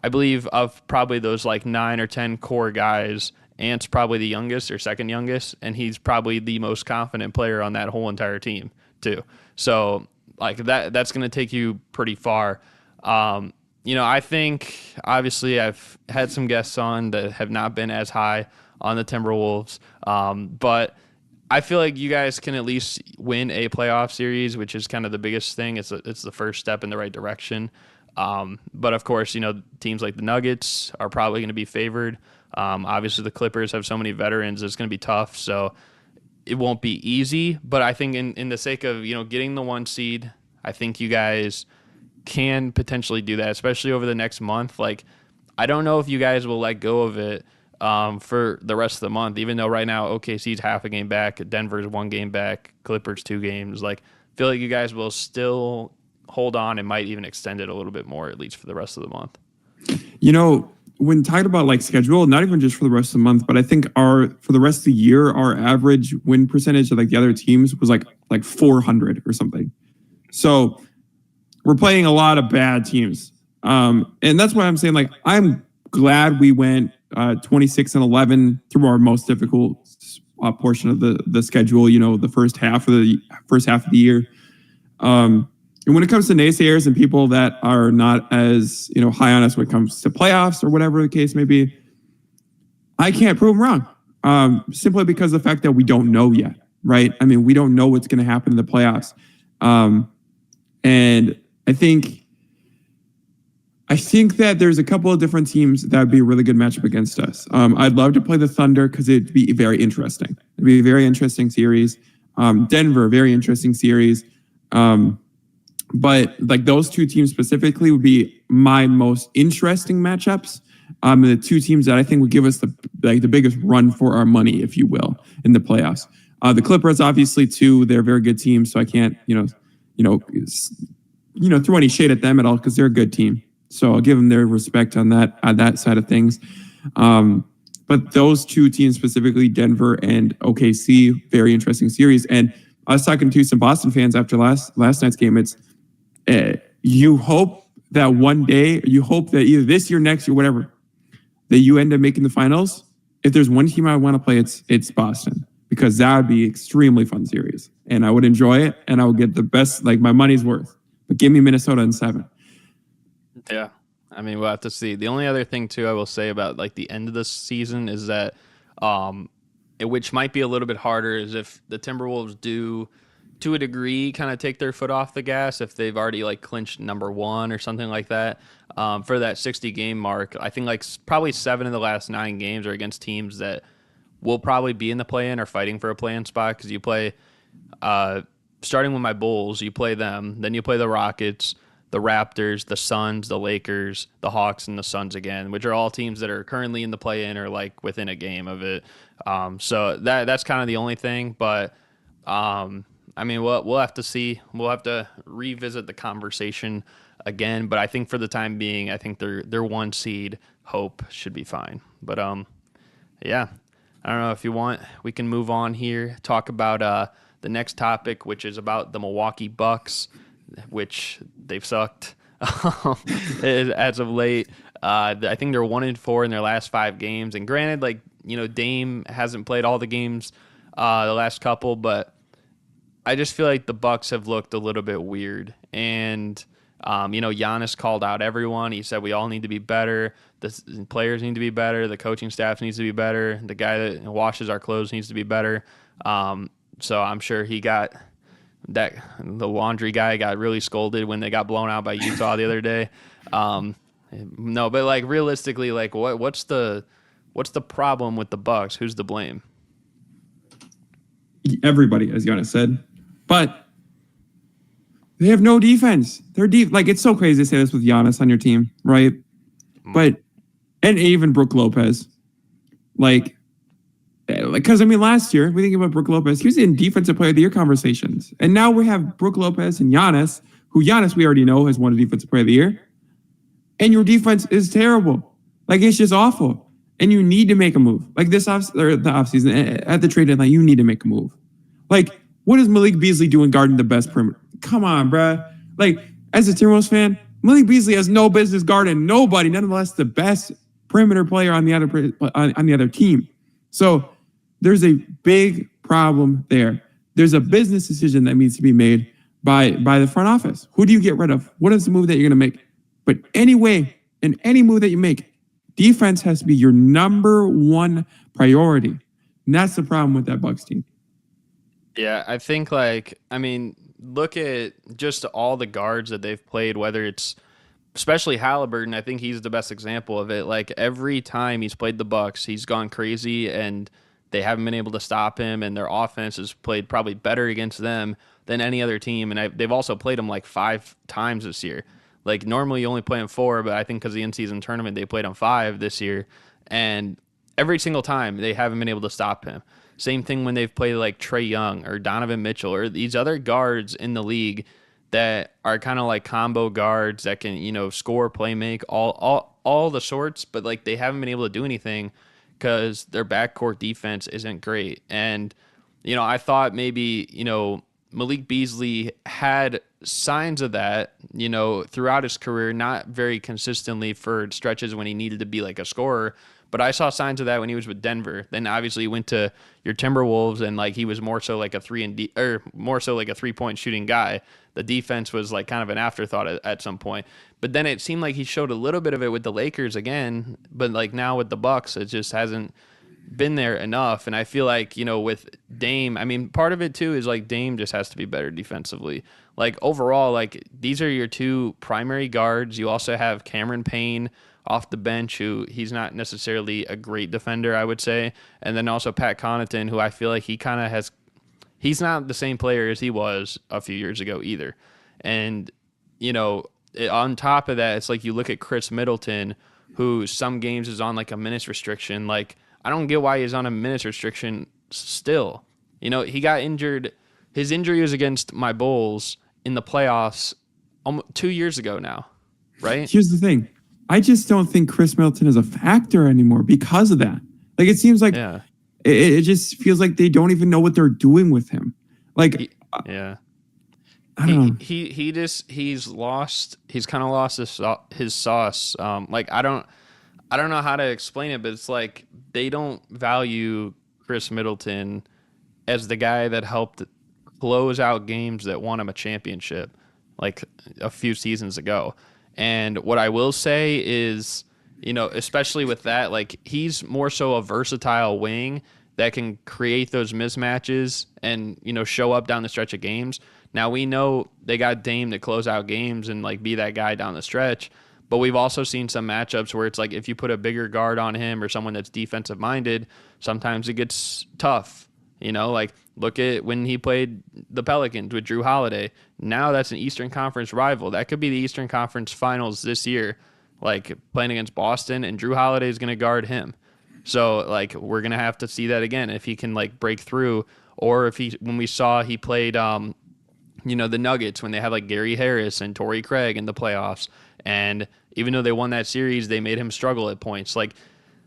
I believe of probably those like 9 or 10 core guys, Ant's probably the youngest or second youngest, and he's probably the most confident player on that whole entire team too. So like that's going to take you pretty far. I think obviously I've had some guests on that have not been as high on the Timberwolves, but I feel like you guys can at least win a playoff series, which is kind of the biggest thing. It's the first step in the right direction. But of course, teams like the Nuggets are probably going to be favored. Obviously, the Clippers have so many veterans; it's going to be tough. So it won't be easy. But I think in the sake of getting the 1 seed, I think you guys can potentially do that, especially over the next month. Like, I don't know if you guys will let go of it for the rest of the month, even though right now OKC's half a game back, Denver's 1 game back, Clippers 2 games. Like, I feel like you guys will still hold on and might even extend it a little bit more, at least for the rest of the month. When talking about like schedule, not even just for the rest of the month, but I think for the rest of the year, our average win percentage of like the other teams was like 400 or something. So we're playing a lot of bad teams. And that's why I'm saying, like, I'm glad we went 26-11 through our most difficult portion of the schedule, the first half of the year. And when it comes to naysayers and people that are not as high on us when it comes to playoffs or whatever the case may be, I can't prove them wrong. Simply because of the fact that we don't know yet. right? I mean, we don't know what's going to happen in the playoffs. And I think that there's a couple of different teams that would be a really good matchup against us. I'd love to play the Thunder because it'd be very interesting. It'd be a very interesting series. Denver, very interesting series. But like those two teams specifically would be my most interesting matchups. The two teams that I think would give us the biggest run for our money, if you will, in the playoffs. The Clippers, obviously, too. They're a very good team, so I can't, throw any shade at them at all because they're a good team. So I'll give them their respect on that side of things. But those two teams specifically, Denver and OKC, very interesting series. And I was talking to some Boston fans after last night's game. It's you hope that one day, you hope that either this year, next year, whatever, that you end up making the finals. If there's one team I want to play, it's Boston, because that would be extremely fun series, and I would enjoy it, and I would get the best, like my money's worth. But give me Minnesota in 7. Yeah. I mean, we'll have to see. The only other thing, too, I will say about like the end of the season is that, which might be a little bit harder, is if the Timberwolves do, to a degree, kind of take their foot off the gas, if they've already like clinched number 1 or something like that, for that 60-game mark. I think like probably 7 of the last 9 games are against teams that will probably be in the play-in or fighting for a play-in spot, because you play, starting with my Bulls, you play them, then you play the Rockets, the Raptors, the Suns, the Lakers, the Hawks, and the Suns again, which are all teams that are currently in the play-in or like within a game of it. So that's kind of the only thing. But I mean, we'll have to see. We'll have to revisit the conversation again. But I think for the time being, I think their 1 seed hope should be fine. But yeah, I don't know if you want. We can move on here. Talk about the next topic, which is about the Milwaukee Bucks, which they've sucked as of late. I think they're 1-4 in their last 5 games. And granted, like, Dame hasn't played all the games the last couple, but I just feel like the Bucks have looked a little bit weird. And Giannis called out everyone. He said we all need to be better. The players need to be better. The coaching staff needs to be better. The guy that washes our clothes needs to be better. So I'm sure the laundry guy got really scolded when they got blown out by Utah the other day. No, but like realistically, like what's the problem with the Bucks? Who's to blame? Everybody, as Giannis said, but they have no defense. They're deep. Like, it's so crazy to say this with Giannis on your team, right? But and even Brook Lopez, because I mean, last year we think about Brook Lopez, he was in Defensive Player of the Year conversations, and now we have Brook Lopez and Giannis, who Giannis we already know has won a Defensive Player of the Year, and your defense is terrible. Like, it's just awful, and you need to make a move. Like the offseason at the trade deadline, you need to make a move. Like, what is Malik Beasley doing guarding the best perimeter? Come on, bruh. Like, as a Timberwolves fan, Malik Beasley has no business guarding nobody. Nonetheless, the best perimeter player on the other team. So there's a big problem there. There's a business decision that needs to be made by the front office. Who do you get rid of? What is the move that you're going to make? But anyway, in any move that you make, defense has to be your number 1 priority. And that's the problem with that Bucks team. Yeah, I think look at just all the guards that they've played, whether it's especially Haliburton. I think he's the best example of it. Like, every time he's played the Bucks, he's gone crazy, and they haven't been able to stop him, and their offense has played probably better against them than any other team. And they've also played him like 5 times this year. Like, normally you only play him 4, but I think because the in-season tournament, they played him 5 this year. And every single time, they haven't been able to stop him. Same thing when they've played like Trae Young or Donovan Mitchell or these other guards in the league that are kind of like combo guards that can, score, play, make, all the sorts, but like they haven't been able to do anything because their backcourt defense isn't great. And, I thought maybe, Malik Beasley had signs of that, throughout his career, not very consistently for stretches when he needed to be like a scorer. But I saw signs of that when he was with Denver. Then obviously he went to your Timberwolves, and like he was more so like a 3-point shooting guy. The defense was like kind of an afterthought at some point. But then it seemed like he showed a little bit of it with the Lakers again. But like now with the Bucks, it just hasn't been there enough. And I feel like, with Dame, I mean, part of it too is like Dame just has to be better defensively. Like overall, like these are your two primary guards. You also have Cameron Payne off the bench, who he's not necessarily a great defender, I would say. And then also Pat Connaughton, who I feel like he kind of he's not the same player as he was a few years ago either. And, on top of that, it's like you look at Chris Middleton, who some games is on like a minutes restriction. Like, I don't get why he's on a minutes restriction still. He got injured. His injury was against my Bulls in the playoffs 2 years ago now, right? Here's the thing. I just don't think Chris Middleton is a factor anymore because of that. Like, it seems like it just feels like they don't even know what they're doing with him. Like, I don't know. He's kind of lost his sauce. Like, I don't know how to explain it, but it's like they don't value Chris Middleton as the guy that helped close out games that won him a championship like a few seasons ago. And what I will say is, especially with that, like he's more so a versatile wing that can create those mismatches and, show up down the stretch of games. Now we know they got Dame to close out games and like be that guy down the stretch. But we've also seen some matchups where it's like if you put a bigger guard on him or someone that's defensive minded, sometimes it gets tough. Like look at when he played the Pelicans with Drew Holiday. Now that's an Eastern Conference rival. That could be the Eastern Conference Finals this year, like playing against Boston, and Drew Holiday is going to guard him. So like we're going to have to see that again if he can like break through, or when we saw he played the Nuggets when they had like Gary Harris and Torrey Craig in the playoffs. And even though they won that series, they made him struggle at points. Like,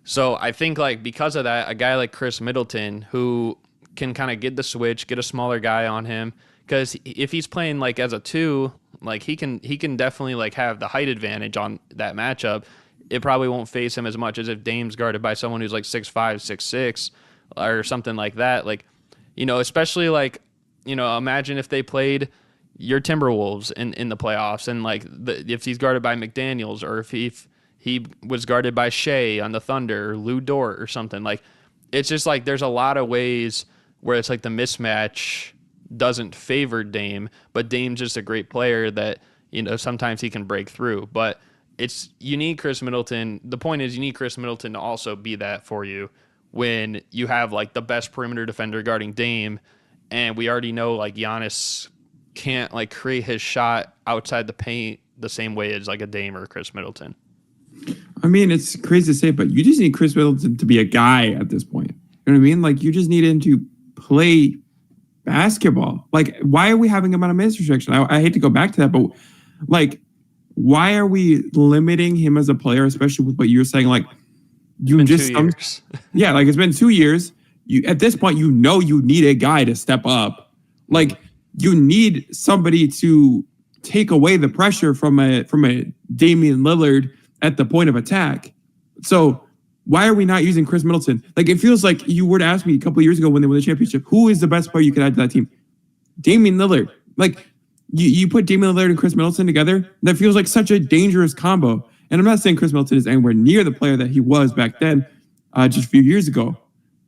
so I think like because of that, a guy like Chris Middleton, who can kind of get the switch, get a smaller guy on him, because if he's playing like as a 2, like he can definitely like have the height advantage on that matchup. It probably won't face him as much as if Dame's guarded by someone who's like 6'5", 6'6", or something like that. Like, especially like, imagine if they played your Timberwolves in the playoffs, and like if he's guarded by McDaniels, or if he was guarded by Shea on the Thunder, or Lou Dort or something. Like, it's just like there's a lot of ways where it's like the mismatch doesn't favor Dame, but Dame's just a great player that, sometimes he can break through. But you need Chris Middleton. The point is you need Chris Middleton to also be that for you when you have like the best perimeter defender guarding Dame, and we already know like Giannis can't like create his shot outside the paint the same way as like a Dame or Chris Middleton. I mean, it's crazy to say, but you just need Chris Middleton to be a guy at this point. You know what I mean? Like, you just need him to play basketball. Like, why are we having him on a minutes restriction? I hate to go back to that, but like, why are we limiting him as a player, especially with what you're saying? Like, you just, 2 years. Yeah, like it's been 2 years. At this point, you need a guy to step up. Like, you need somebody to take away the pressure from a Damian Lillard at the point of attack. So why are we not using Chris Middleton? Like, it feels like you were to ask me a couple of years ago when they won the championship, who is the best player you could add to that team? Damian Lillard. Like, you put Damian Lillard and Chris Middleton together, that feels like such a dangerous combo. And I'm not saying Chris Middleton is anywhere near the player that he was back then, just a few years ago.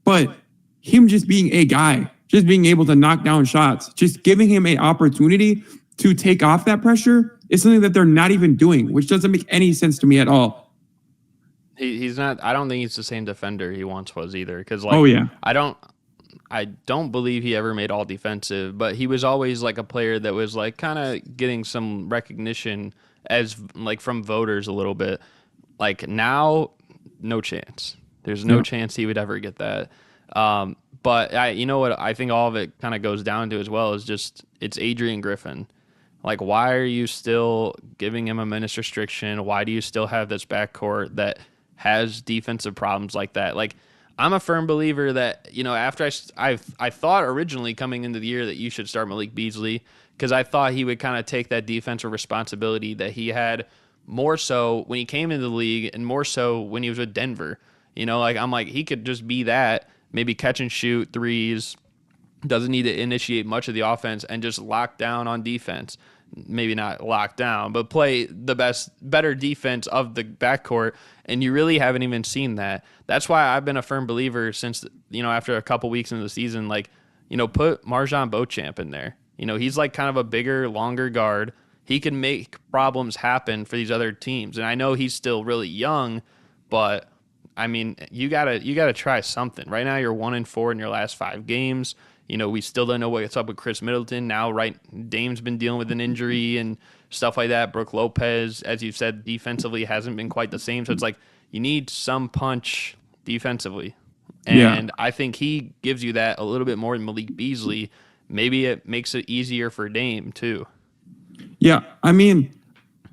But him just being a guy, just being able to knock down shots, just giving him an opportunity to take off that pressure is something that they're not even doing, which doesn't make any sense to me at all. He's not. I don't think he's the same defender he once was either. Because like, I don't believe he ever made all defensive, but he was always like a player that was like kind of getting some recognition as like from voters a little bit. Like now, no chance. There's no chance he would ever get that. But you know what? I think all of it kind of goes down to as well is just it's Adrian Griffin. Like, why are you still giving him a minutes restriction? Why do you still have this backcourt that has defensive problems like that? Like, I'm a firm believer that, after I thought originally coming into the year that you should start Malik Beasley, because I thought he would kind of take that defensive responsibility that he had more so when he came into the league and more so when he was with Denver. I'm like, he could just be that, maybe catch and shoot threes, doesn't need to initiate much of the offense and just lock down on defense. maybe not lock down, but play the better defense of the backcourt. And you really haven't even seen that. That's why I've been a firm believer since, after a couple weeks into the season, like, put Marjon Beauchamp in there. He's like kind of a bigger, longer guard. He can make problems happen for these other teams. And I know he's still really young, but I mean, you gotta try something. Right now, you're 1-4 in your last 5 games. We still don't know what's up with Chris Middleton. Now, right, Dame's been dealing with an injury and stuff like that. Brook Lopez, as you said, defensively hasn't been quite the same. So it's like you need some punch defensively. And I think he gives you that a little bit more than Malik Beasley. Maybe it makes it easier for Dame, too. Yeah, I mean,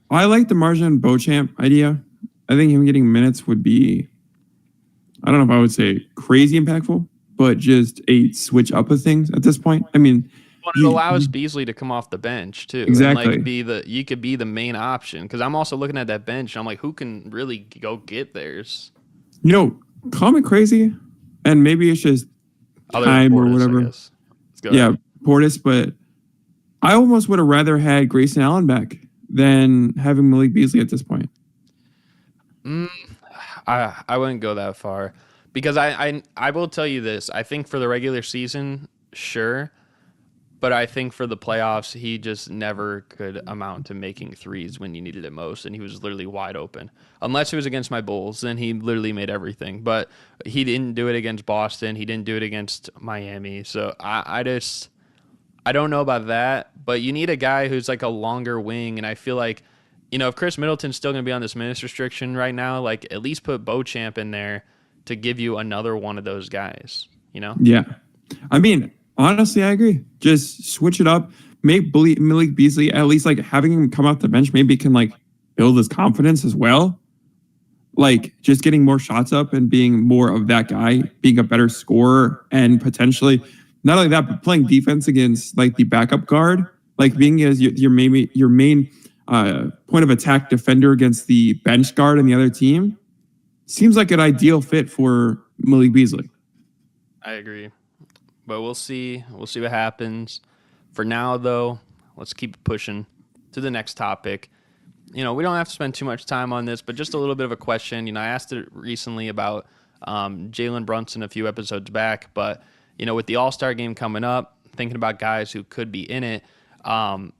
I like the Marjon Beauchamp idea. I think him getting minutes would be, I don't know if I would say crazy impactful, but just a switch up of things at this point. I mean, it allows Beasley to come off the bench too. Exactly. And like you could be the main option. Because I'm also looking at that bench. And I'm like, who can really go get theirs? Call me crazy, and maybe it's just time or whatever. Yeah, Portis. But I almost would have rather had Grayson Allen back than having Malik Beasley at this point. I wouldn't go that far. Because I will tell you this. I think for the regular season, sure. But I think for the playoffs, he just never could amount to making threes when you needed it most. And he was literally wide open. Unless it was against my Bulls, then he literally made everything. But he didn't do it against Boston. He didn't do it against Miami. So I don't know about that. But you need a guy who's like a longer wing. And I feel like, if Chris Middleton's still going to be on this minutes restriction right now, like at least put Beauchamp in there to give you another one of those guys, Yeah. I mean, honestly, I agree. Just switch it up. Make Malik Beasley, at least like having him come off the bench, maybe can like build his confidence as well. Like just getting more shots up and being more of that guy, being a better scorer, and potentially not only that, but playing defense against like the backup guard, like being as your main point of attack defender against the bench guard and the other team. Seems like an ideal fit for Malik Beasley. I agree. But we'll see. We'll see what happens. For now, though, let's keep pushing to the next topic. We don't have to spend too much time on this, but just a little bit of a question. I asked it recently about Jalen Brunson a few episodes back, but, with the All-Star game coming up, thinking about guys who could be in it, and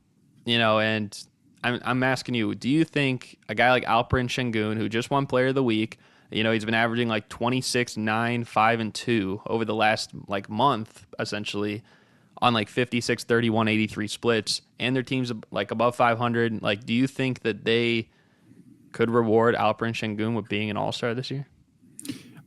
I'm asking you, do you think a guy like Alperen Sengun, who just won Player of the Week, he's been averaging like 26, 9, 5, and 2 over the last like month, essentially, on like 56, 31, 83 splits, and their team's like above 500. Like, do you think that they could reward Alperen Sengun with being an All-Star this year?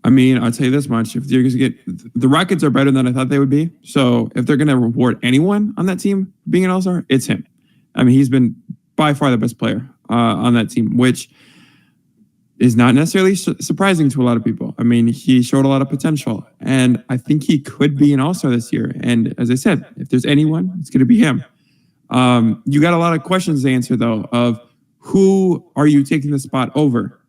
I mean, I'll tell you this much. If you're going to get the Rockets are better than I thought they would be. So if they're going to reward anyone on that team being an All-Star, it's him. I mean, he's been by far the best player on that team, which is not necessarily surprising to a lot of people. I mean, he showed a lot of potential, and I think he could be an All-Star this year. And as I said, if there's anyone, it's going to be him. You got a lot of questions to answer, though, of who are you taking the spot over?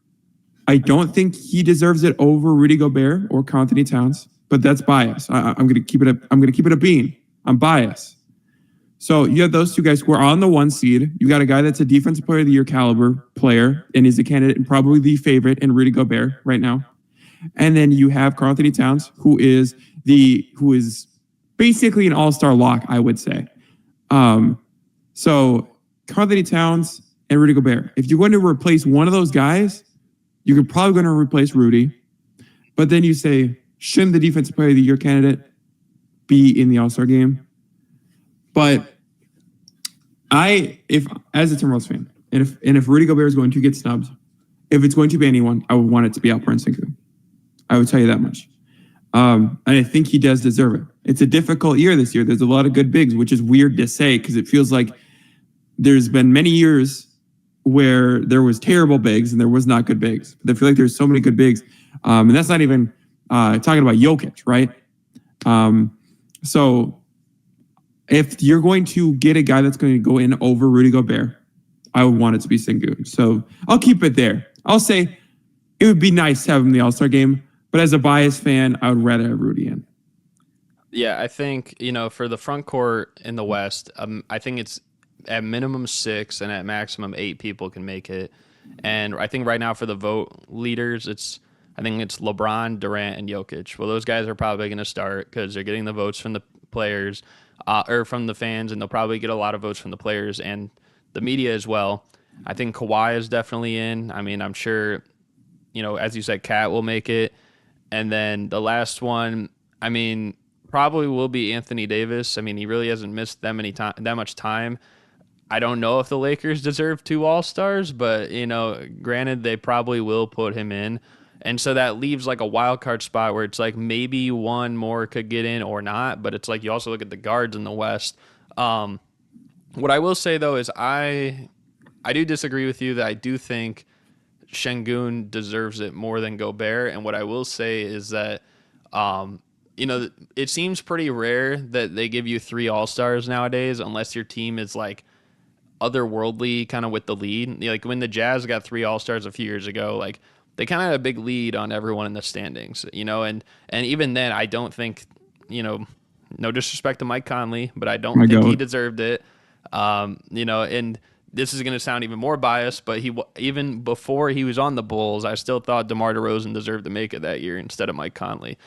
I don't think he deserves it over Rudy Gobert or Karl Anthony Towns, but that's bias. I'm going to keep it a bean. I'm biased. So you have those two guys who are on the 1 seed. You got a guy that's a Defensive Player of the Year caliber player and is a candidate and probably the favorite in Rudy Gobert right now. And then you have Karl Anthony Towns, who is basically an all-star lock, I would say. So Karl Anthony Towns and Rudy Gobert. If you're going to replace one of those guys, you're probably going to replace Rudy. But then you say, shouldn't the Defensive Player of the Year candidate be in the All-Star game? But if as a Timberwolves fan, and if Rudy Gobert is going to get snubbed, if it's going to be anyone, I would want it to be Alperen Sengun. I would tell you that much. And I think he does deserve it. It's a difficult year this year. There's a lot of good bigs, which is weird to say because it feels like there's been many years where there was terrible bigs and there was not good bigs. But I feel like there's so many good bigs. And that's not even talking about Jokic, right? So if you're going to get a guy that's going to go in over Rudy Gobert, I would want it to be Sengun. So I'll keep it there. I'll say it would be nice to have him in the All-Star game, but as a biased fan, I would rather have Rudy in. Yeah, I think, for the front court in the West, I think it's at minimum 6 and at maximum 8 people can make it. And I think right now for the vote leaders, I think it's LeBron, Durant, and Jokic. Well, those guys are probably going to start because they're getting the votes from the players or from the fans, and they'll probably get a lot of votes from the players and the media as well. I think Kawhi is definitely in. I mean, I'm sure, as you said, Kat will make it. And then the last one, I mean, probably will be Anthony Davis. I mean, he really hasn't missed that much time. I don't know if the Lakers deserve 2 All-Stars, but, granted, they probably will put him in. And so that leaves like a wild card spot where it's like maybe one more could get in or not, but it's like you also look at the guards in the West. What I will say, though, is I do disagree with you that I do think Sengun deserves it more than Gobert. And what I will say is that, it seems pretty rare that they give you 3 All-Stars nowadays unless your team is like otherworldly kind of with the lead. Like when the Jazz got 3 All-Stars a few years ago, like they kind of had a big lead on everyone in the standings, and even then I don't think, no disrespect to Mike Conley, but I don't think he deserved it. And this is going to sound even more biased, but even before he was on the Bulls, I still thought DeMar DeRozan deserved to make it that year instead of Mike Conley,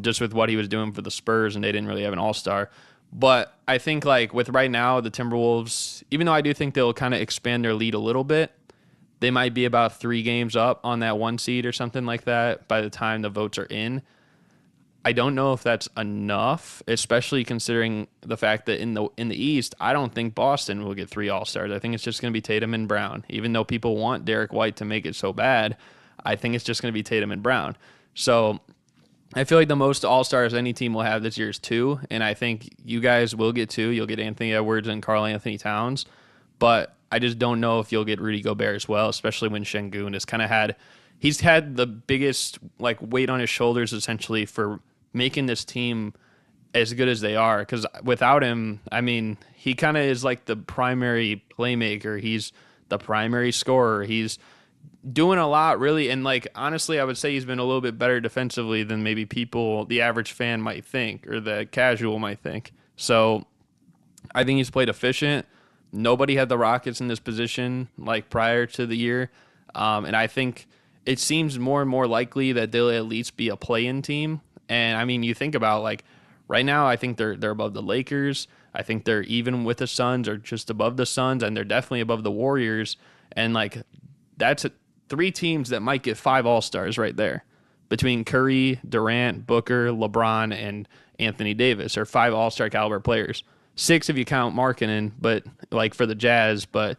just with what he was doing for the Spurs, and they didn't really have an All-Star. But I think like with right now, the Timberwolves, even though I do think they'll kind of expand their lead a little bit, they might be about 3 games up on that 1 seed or something like that by the time the votes are in. I don't know if that's enough, especially considering the fact that in the East, I don't think Boston will get 3 All-Stars. I think it's just going to be Tatum and Brown. Even though people want Derek White to make it so bad, I think it's just going to be Tatum and Brown. So I feel like the most All-Stars any team will have this year is 2, and I think you guys will get 2. You'll get Anthony Edwards and Karl Anthony Towns, but I just don't know if you'll get Rudy Gobert as well, especially when Sengun has he's had the biggest like weight on his shoulders essentially for making this team as good as they are. Because without him, I mean, he kind of is like the primary playmaker. He's the primary scorer. He's doing a lot really, and like honestly, I would say he's been a little bit better defensively than maybe the average fan might think or the casual might think. So I think he's played efficient. Nobody had the Rockets in this position like prior to the year. And I think it seems more and more likely that they'll at least be a play-in team. And I mean, you think about like right now, I think they're above the Lakers. I think they're even with the Suns or just above the Suns, and they're definitely above the Warriors. And like that's 3 teams that might get 5 All-Stars right there between Curry, Durant, Booker, LeBron, and Anthony Davis, or 5 All-Star caliber players. 6 if you count Markkanen, but like for the Jazz, but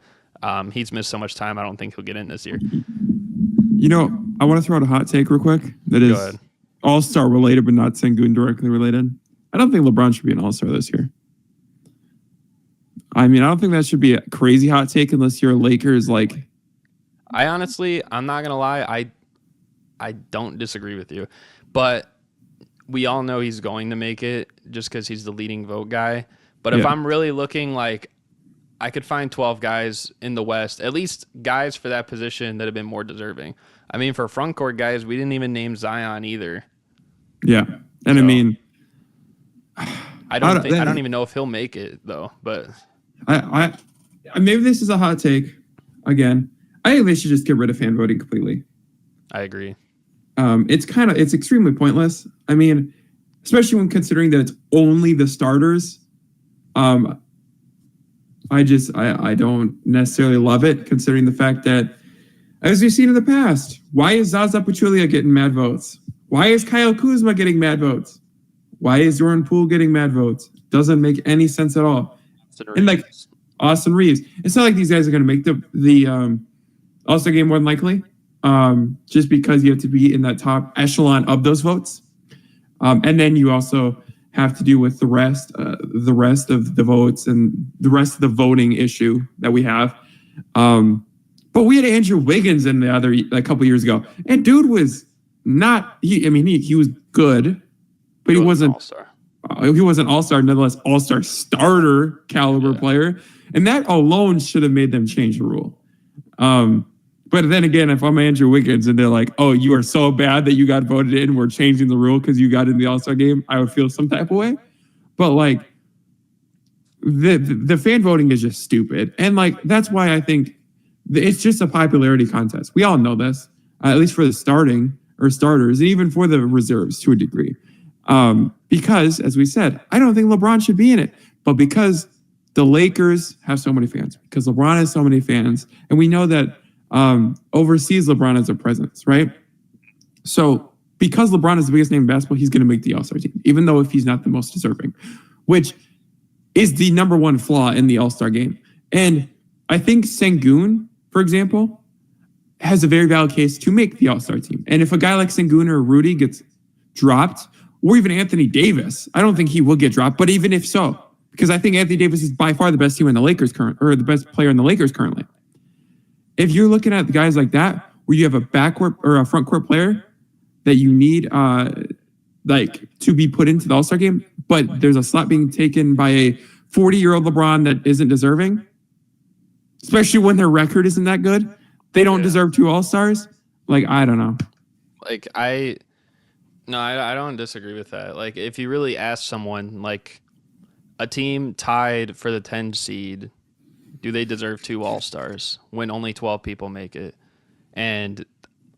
he's missed so much time, I don't think he'll get in this year. I want to throw out a hot take real quick that is All-Star related, but not Sengun directly related. I don't think LeBron should be an All-Star this year. I mean, I don't think that should be a crazy hot take unless you're a Lakers. Like, I'm not gonna lie, I don't disagree with you, but we all know he's going to make it just because he's the leading vote guy. But if I'm really looking, like, I could find 12 guys in the West, at least guys for that position that have been more deserving. I mean, for front court guys, we didn't even name Zion either. Yeah, and so, I mean, I don't even know if he'll make it though. But I maybe this is a hot take. Again, I think they should just get rid of fan voting completely. I agree. It's extremely pointless. I mean, especially when considering that it's only the starters. I don't necessarily love it, considering the fact that, as we've seen in the past, why is Zaza Pachulia getting mad votes? Why is Kyle Kuzma getting mad votes? Why is Jordan Poole getting mad votes? Doesn't make any sense at all. And like Austin Reeves, it's not like these guys are going to make the All-Star game more than likely, just because you have to be in that top echelon of those votes, and then you also have to do with the rest of the votes and the rest of the voting issue that we have. But we had Andrew Wiggins in a couple years ago, and dude was not. He was good, but he wasn't All-Star. He wasn't All-Star, nonetheless All-Star starter caliber player, and that alone should have made them change the rule. But then again, if I'm Andrew Wiggins and they're like, "Oh, you are so bad that you got voted in, we're changing the rule because you got in the All-Star game," I would feel some type of way. But like, the fan voting is just stupid. And like, that's why I think it's just a popularity contest. We all know this, at least for the starters, and even for the reserves to a degree. Because, as we said, I don't think LeBron should be in it. But because the Lakers have so many fans, because LeBron has so many fans, and we know that overseas LeBron has a presence, right? So because LeBron is the biggest name in basketball, he's going to make the All-Star team, even though if he's not the most deserving, which is the number one flaw in the All-Star game. And I think Sengun, for example, has a very valid case to make the All-Star team. And if a guy like Sengun or Rudy gets dropped, or even Anthony Davis, I don't think he will get dropped, but even if so, because I think Anthony Davis is by far the best team in the Lakers or the best player in the Lakers currently. If you're looking at the guys like that, where you have a backcourt or a front court player that you need to be put into the All-Star game, but there's a slot being taken by a 40-year-old LeBron that isn't deserving, especially when their record isn't that good, they don't deserve 2 All-Stars. Like, I don't know. Like, I don't disagree with that. Like, if you really ask someone, like, a team tied for the 10 seed, do they deserve 2 All-Stars when only 12 people make it? And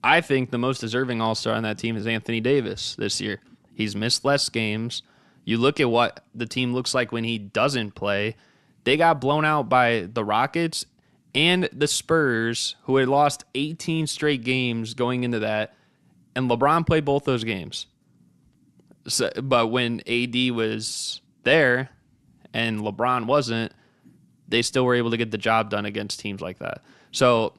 I think the most deserving All-Star on that team is Anthony Davis this year. He's missed less games. You look at what the team looks like when he doesn't play. They got blown out by the Rockets and the Spurs, who had lost 18 straight games going into that, and LeBron played both those games. So, but when AD was there and LeBron wasn't, they still were able to get the job done against teams like that. So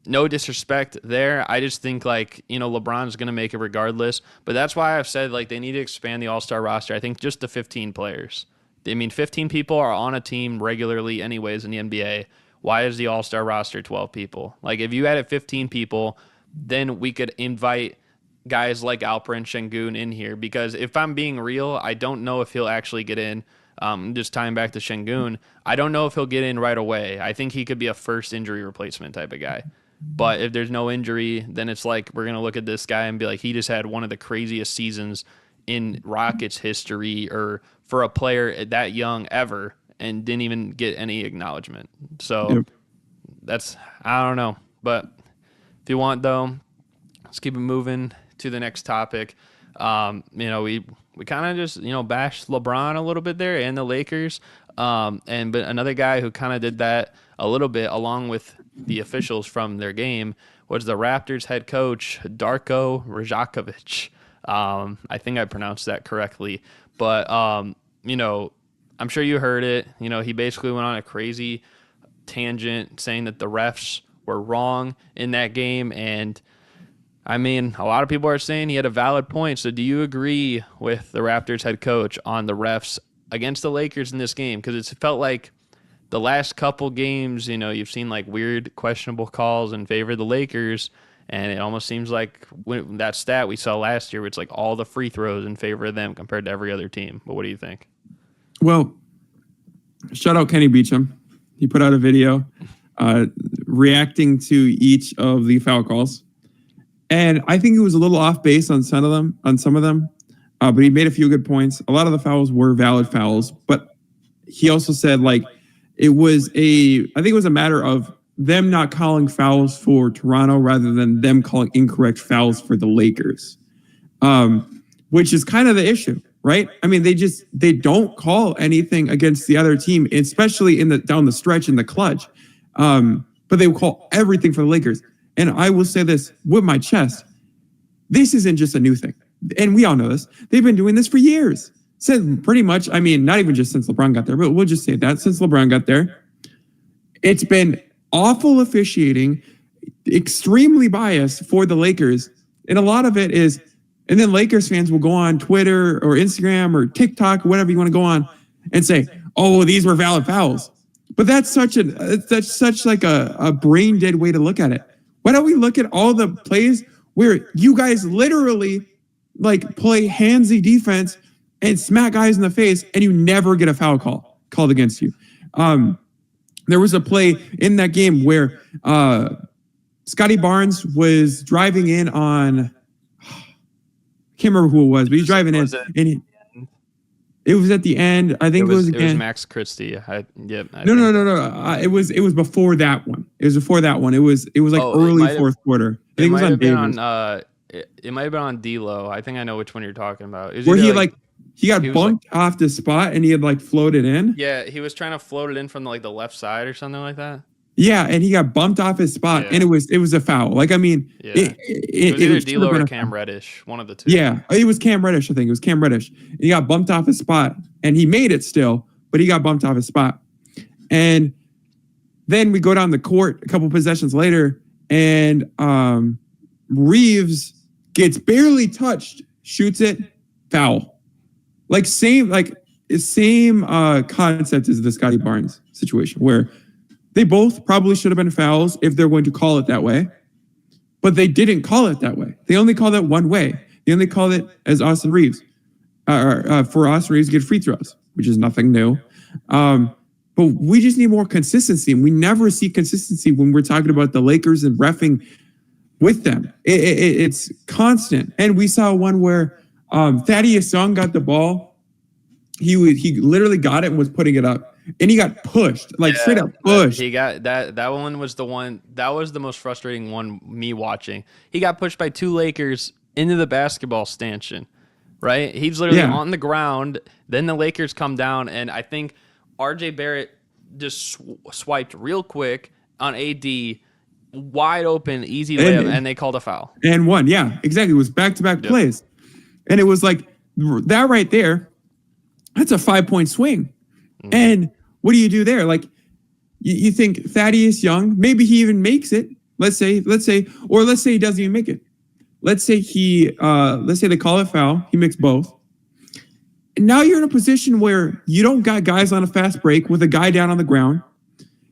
no disrespect there. I just think, like, LeBron's going to make it regardless. But that's why I've said, like, they need to expand the All-Star roster. I think just to 15 players. I mean, 15 people are on a team regularly anyways in the NBA. Why is the All-Star roster 12 people? Like, if you added 15 people, then we could invite guys like Alperen Sengun in here. Because if I'm being real, I don't know if he'll actually get in. Just tying back to Sengun, I don't know if he'll get in right away. I think he could be a first injury replacement type of guy. But if there's no injury, then it's like we're going to look at this guy and be like, he just had one of the craziest seasons in Rockets history, or for a player that young ever, and didn't even get any acknowledgement. So that's, I don't know. But if you want, though, let's keep it moving to the next topic. We kind of just, bashed LeBron a little bit there and the Lakers. But another guy who kind of did that a little bit along with the officials from their game was the Raptors head coach, Darko Rajakovic. I think I pronounced that correctly. But, I'm sure you heard it. He basically went on a crazy tangent saying that the refs were wrong in that game. And I mean, a lot of people are saying he had a valid point. So do you agree with the Raptors head coach on the refs against the Lakers in this game? Because it's felt like the last couple games, you've seen like weird, questionable calls in favor of the Lakers. And it almost seems like that stat we saw last year, it's like all the free throws in favor of them compared to every other team. But what do you think? Well, shout out Kenny Beecham. He put out a video reacting to each of the foul calls. And I think he was a little off base on some of them, but he made a few good points. A lot of the fouls were valid fouls, but he also said I think it was a matter of them not calling fouls for Toronto rather than them calling incorrect fouls for the Lakers, which is kind of the issue, right? I mean, they don't call anything against the other team, especially down the stretch in the clutch, but they will call everything for the Lakers. And I will say this with my chest, this isn't just a new thing. And we all know this. They've been doing this for years. Since pretty much, I mean, not even just since LeBron got there, but we'll just say that since LeBron got there, it's been awful officiating, extremely biased for the Lakers. And a lot of it is, and then Lakers fans will go on Twitter or Instagram or TikTok or whatever you want to go on and say, oh, well, these were valid fouls. But that's such a brain dead way to look at it. Why don't we look at all the plays where you guys literally play handsy defense and smack guys in the face and you never get a foul called against you? There was a play in that game where Scotty Barnes was driving in on, I can't remember who it was, but he's driving in. It was at the end. I think it was It was Max Christie. No. It was before that one. It was before that one. It was like early fourth quarter. I think it was on Davis. It might have been on D'Lo. I think I know which one you're talking about. Where he got bumped off the spot and he had like floated in. Yeah, he was trying to float it in from the left side or something like that. Yeah, and he got bumped off his spot, and it was a foul. Like, I mean, it was either D'Lo or Cam Reddish, one of the two. Yeah, it was Cam Reddish. I think it was Cam Reddish. And he got bumped off his spot, and he made it still, but he got bumped off his spot. And then we go down the court a couple possessions later, and Reeves gets barely touched, shoots it, foul. Same concept as the Scotty Barnes situation, where they both probably should have been fouls if they're going to call it that way, but they didn't call it that way. They only called it one way. They only called it as Austin Reeves, for Austin Reeves to get free throws, which is nothing new. But we just need more consistency, and we never see consistency when we're talking about the Lakers and reffing with them. It's constant. And we saw one where Thaddeus Young got the ball. He literally got it and was putting it up. And he got pushed, straight up pushed. He got that one was the one that was the most frustrating one me watching. He got pushed by two Lakers into the basketball stanchion, right? He's literally on the ground. Then the Lakers come down, and I think RJ Barrett just swiped real quick on AD, wide open, easy layup, and they called a foul. And one, yeah, exactly. It was back-to-back plays. And it was like that right there, that's a 5-point swing. Mm-hmm. And what do you do there? You think Thaddeus Young, maybe he even makes it. Let's say he doesn't even make it. Let's say they call it foul. He makes both. And now you're in a position where you don't got guys on a fast break with a guy down on the ground.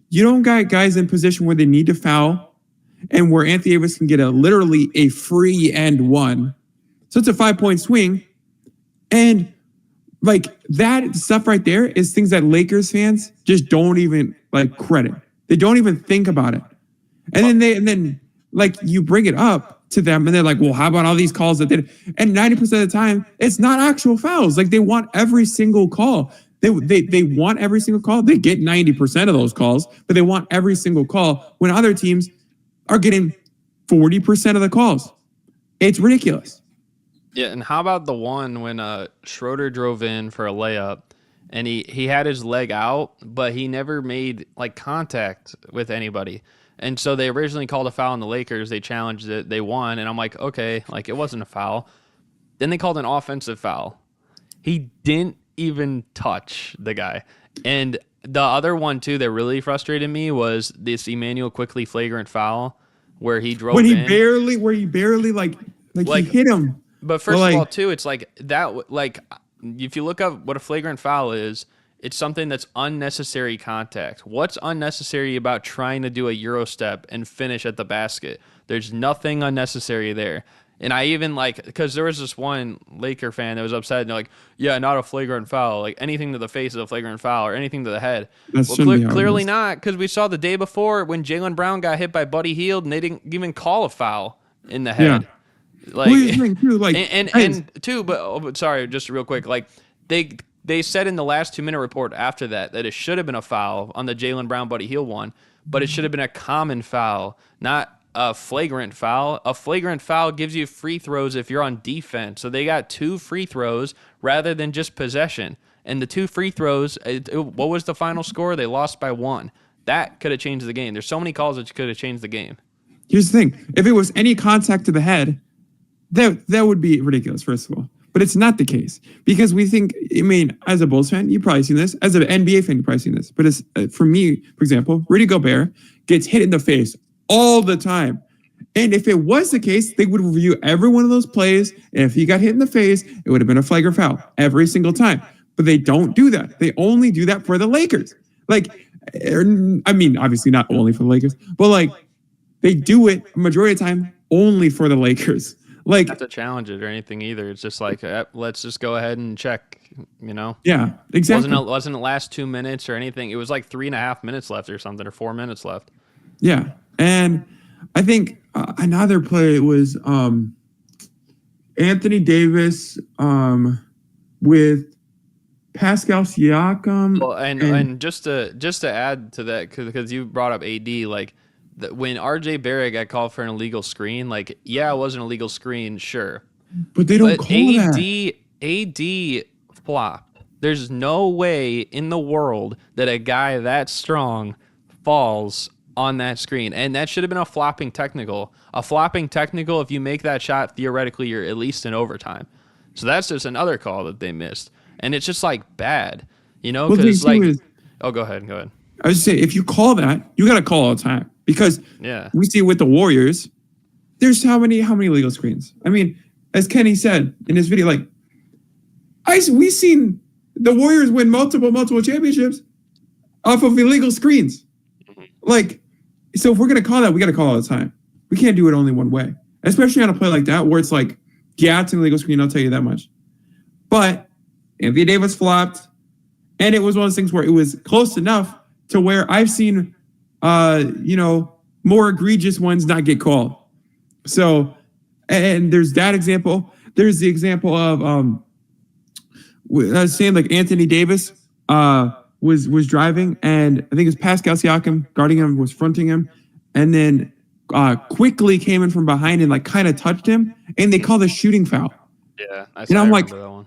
You don't got guys in position where they need to foul and where Anthony Davis can get literally a free and one. So it's a 5-point swing. And that stuff right there is things that Lakers fans just don't even credit. They don't even think about it. And then you bring it up to them and they're like, well, how about all these calls that did? And 90% of the time, it's not actual fouls. They want every single call. They want every single call. They get 90% of those calls, but they want every single call when other teams are getting 40% of the calls. It's ridiculous. Yeah, and how about the one when Schroeder drove in for a layup, and he had his leg out, but he never made contact with anybody. And so they originally called a foul on the Lakers. They challenged it. They won, and I'm like, okay, it wasn't a foul. Then they called an offensive foul. He didn't even touch the guy. And the other one too that really frustrated me was this Emmanuel Quickley flagrant foul where he drove in. He barely he hit him. But first of all, too, it's if you look up what a flagrant foul is, it's something that's unnecessary contact. What's unnecessary about trying to do a Euro step and finish at the basket? There's nothing unnecessary there. And I even because there was this one Laker fan that was upset and they're like, yeah, not a flagrant foul. Anything to the face is a flagrant foul or anything to the head. Clearly not, because we saw the day before when Jaylen Brown got hit by Buddy Hield and they didn't even call a foul in the head. Yeah. Sorry, just real quick. They said in the last 2-minute report after that it should have been a foul on the Jaylen Brown Buddy Hield one, but it should have been a common foul, not a flagrant foul. A flagrant foul gives you free throws if you're on defense. So they got 2 free throws rather than just possession. And the 2 free throws, what was the final score? They lost by 1. That could have changed the game. There's so many calls that could have changed the game. Here's the thing. If it was any contact to the head, that would be ridiculous, first of all. But it's not the case because we think, as a Bulls fan, you've probably seen this. As an NBA fan, you've probably seen this. But it's, for me, for example, Rudy Gobert gets hit in the face all the time. And if it was the case, they would review every one of those plays. And if he got hit in the face, it would have been a flagrant foul every single time. But they don't do that. They only do that for the Lakers. Obviously not only for the Lakers, but they do it a majority of the time only for the Lakers. Not to challenge it or anything either. It's just let's just go ahead and check, Yeah, exactly. Wasn't the last 2 minutes or anything. It was 3.5 minutes left or something, or 4 minutes left. Yeah. And I think another play was Anthony Davis with Pascal Siakam. Well, and just to add to that, because you brought up AD, like when RJ Barrett got called for an illegal screen, like yeah, it was an illegal screen, sure, but they don't but call that. AD flopped. There's no way in the world that a guy that strong falls on that screen, and that should have been a flopping technical. A flopping technical, if you make that shot, theoretically you're at least in overtime. So that's just another call that they missed, and it's just like bad, Well, the because thing like, is, oh, go ahead. I was just say if you call that, you got to call all the time because Yeah, we see it with the Warriors. There's how many legal screens? I mean, as Kenny said in his video, like we seen the Warriors win multiple championships off of illegal screens. Like, so if we're gonna call that, we got to call all the time. We can't do it only one way, especially on a play like that where it's like, yeah, it's an illegal screen. I'll tell you that much. But Anthony Davis flopped, and it was one of those things where it was close enough to where I've seen, more egregious ones not get called. So, and there's that example. There's the example of I was saying like Anthony Davis was driving, and I think it's Pascal Siakam guarding him, was fronting him, and then quickly came in from behind and like kind of touched him, and they called a shooting foul. yeah. I remember that one.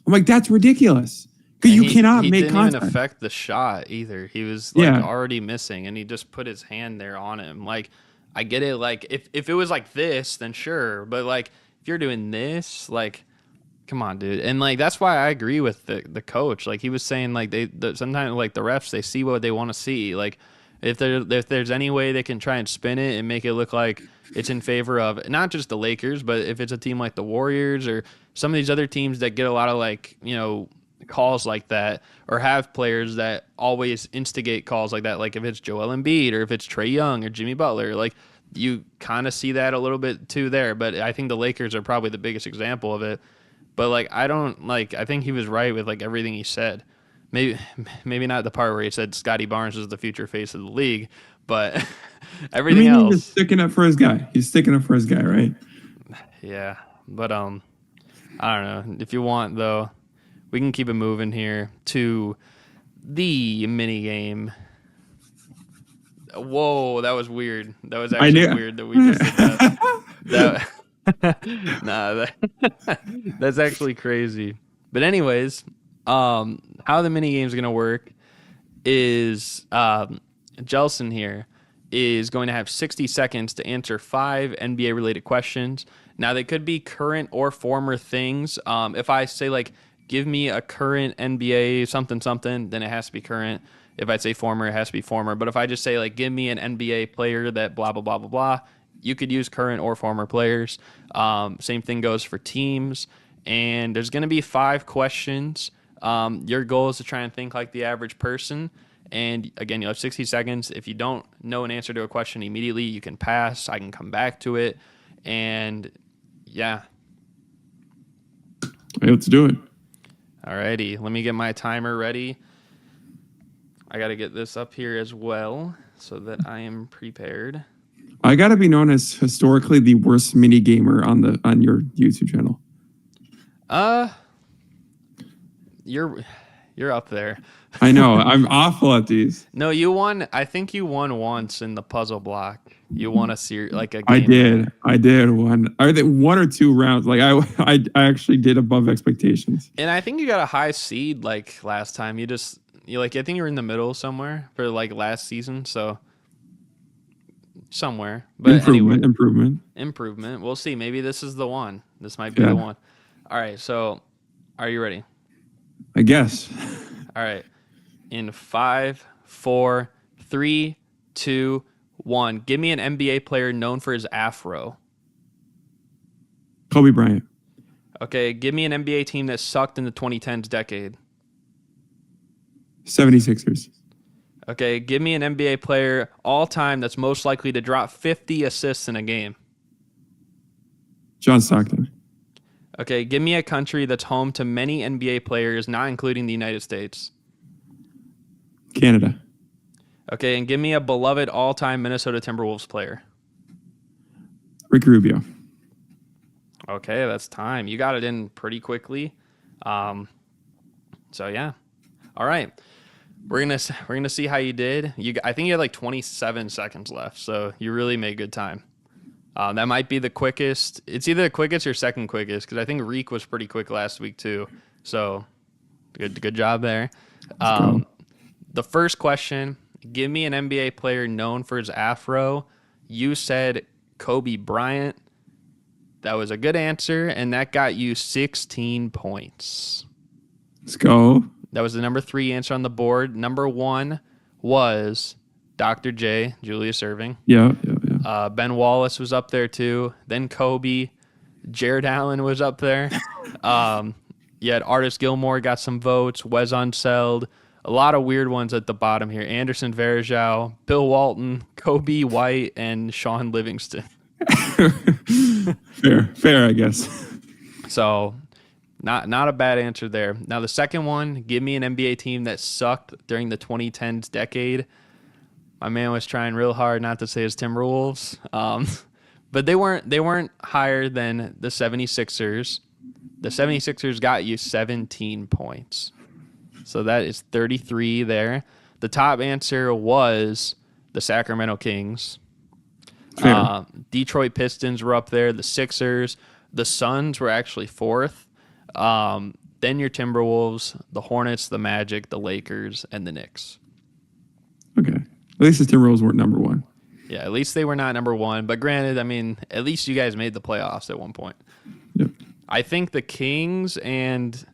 I'm like, that's ridiculous. Because you cannot make contact. He didn't even affect the shot either. He was like already missing, and he just put his hand there on him. Like, I get it. Like, if it was like this, then sure. But like, if you're doing this, like, come on, dude. And like, that's why I agree with the coach. Like, he was saying like sometimes like the refs, they see what they want to see. Like, if there's any way they can try and spin it and make it look like it's in favor of not just the Lakers, but if it's a team like the Warriors or some of these other teams that get a lot of like, calls like that, or have players that always instigate calls like that, like if it's Joel Embiid or if it's Trae Young or Jimmy Butler, like you kind of see that a little bit too there. But I think the Lakers are probably the biggest example of it. But like, I think he was right with like everything he said. Maybe not the part where he said Scotty Barnes is the future face of the league, but everything else. He's sticking up for his guy. Right? Yeah, but I don't know. If you want though, we can keep it moving here to the mini game. Whoa, that was weird. That was actually weird that we just did that. That's actually crazy. But anyways, how the mini game is gonna work is JELSON here is going to have 60 seconds to answer 5 NBA related questions. Now they could be current or former things. If I say like, give me a current NBA something, then it has to be current. If I say former, it has to be former. But if I just say like, give me an NBA player that blah, blah, blah, blah, blah, you could use current or former players. Same thing goes for teams. And there's going to be 5 questions. Your goal is to try and think like the average person. And again, you'll have 60 seconds. If you don't know an answer to a question immediately, you can pass. I can come back to it. And yeah. Hey, let's do it. Alrighty, let me get my timer ready. I got to get this up here as well so that I am prepared. I got to be known as historically the worst mini gamer on your YouTube channel. You're up there. I know. I'm awful at these. No, you won. I think you won once in the puzzle block. You won a series, like a game. I did one. I think 1 or 2 rounds. Like I actually did above expectations. And I think you got a high seed like last time. I think you were in the middle somewhere for like last season. So somewhere, but improvement. We'll see. Maybe this is the one. This might be the one. All right. So, are you ready? I guess. All right. In 5, 4, 3, 2, 1. Give me an NBA player known for his afro. Kobe Bryant. Okay. Give me an NBA team that sucked in the 2010s decade. 76ers. Okay. Give me an NBA player all time that's most likely to drop 50 assists in a game. John Stockton. Okay. Give me a country that's home to many NBA players, not including the United States. Canada. Okay, and give me a beloved all-time Minnesota Timberwolves player. Ricky Rubio. Okay, that's time. You got it in pretty quickly. So yeah. All right. We're gonna see how you did. I think you had like 27 seconds left, so you really made good time. That might be the quickest. It's either the quickest or second quickest because I think Reek was pretty quick last week too. So good job there. Let's go. The first question: give me an NBA player known for his afro. You said Kobe Bryant. That was a good answer, and that got you 16 points. Let's go. That was the number 3 answer on the board. Number 1 was Dr. J, Julius Erving. Yeah. Ben Wallace was up there too. Then Kobe. Jared Allen was up there. You had Artis Gilmore got some votes. Wes Unseld. A lot of weird ones at the bottom here. Anderson Varejao, Bill Walton, Kobe White, and Sean Livingston. Fair, I guess. So not a bad answer there. Now the second one, give me an NBA team that sucked during the 2010s decade. My man was trying real hard not to say his Timberwolves. But they weren't higher than the 76ers. The 76ers got you 17 points. So that is 33 there. The top answer was the Sacramento Kings. Detroit Pistons were up there. The Sixers. The Suns were actually 4th. Then your Timberwolves, the Hornets, the Magic, the Lakers, and the Knicks. Okay. At least the Timberwolves weren't number 1. Yeah, at least they were not number 1. But granted, I mean, at least you guys made the playoffs at one point. Yep. I think the Kings and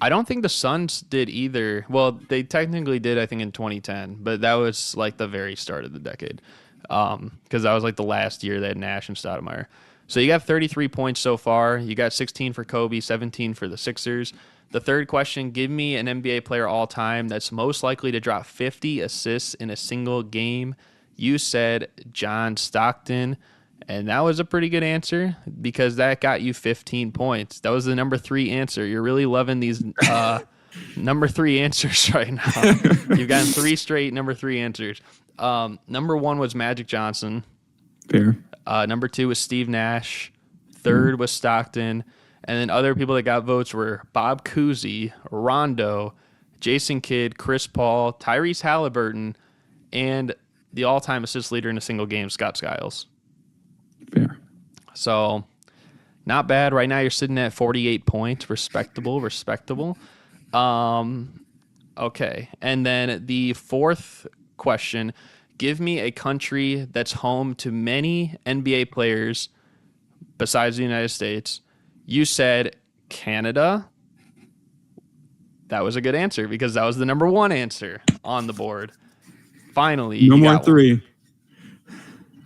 I don't think the Suns did either. Well, they technically did, I think, in 2010, but that was like the very start of the decade because that was like the last year they had Nash and Stoudemire. So you got 33 points so far. You got 16 for Kobe, 17 for the Sixers. The third question, give me an NBA player all time that's most likely to drop 50 assists in a single game. You said John Stockton. And that was a pretty good answer because that got you 15 points. That was the number 3 answer. You're really loving these number 3 answers right now. You've gotten 3 straight number 3 answers. Number 1 was Magic Johnson. Fair. Number 2 was Steve Nash. Third was Stockton. And then other people that got votes were Bob Cousy, Rondo, Jason Kidd, Chris Paul, Tyrese Haliburton, and the all-time assist leader in a single game, Scott Skiles. Fair. So, not bad. Right now, you're sitting at 48 points. Respectable. Okay. And then the fourth question, give me a country that's home to many NBA players besides the United States. You said Canada. That was a good answer because that was the number 1 answer on the board. Finally, no more 3.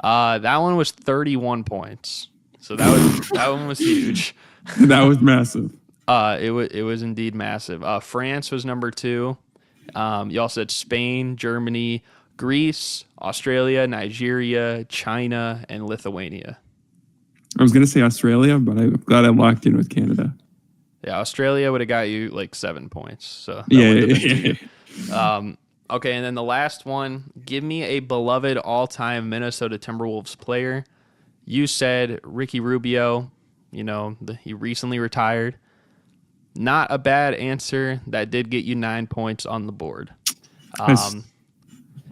That one was 31 points. So that one was huge. That was massive. It was indeed massive. France was number 2. You also had Spain, Germany, Greece, Australia, Nigeria, China, and Lithuania. I was gonna say Australia, but I'm glad I locked in with Canada. Yeah, Australia would have got you like 7 points. So Yeah. Okay, and then the last one, give me a beloved all-time Minnesota Timberwolves player. You said Ricky Rubio. You know, he recently retired. Not a bad answer. That did get you 9 points on the board. I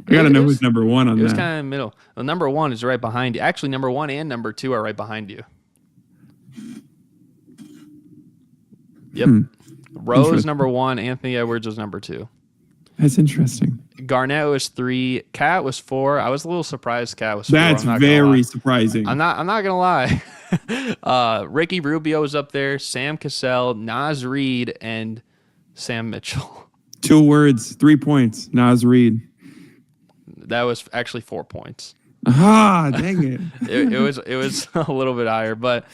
gotta know who's number 1 on that. It was kind of in the middle. Well, number 1 is right behind you. Actually, number 1 and number 2 are right behind you. Yep. Rose number 1. Anthony Edwards was number 2. That's interesting. Garnett was 3. Cat was 4. I was a little surprised Cat was 4. That's very surprising. I'm not gonna lie. Ricky Rubio was up there. Sam Cassell, Naz Reid, and Sam Mitchell. 2 words, 3 points. Naz Reid. That was actually 4 points. Ah, dang it. It was a little bit higher, but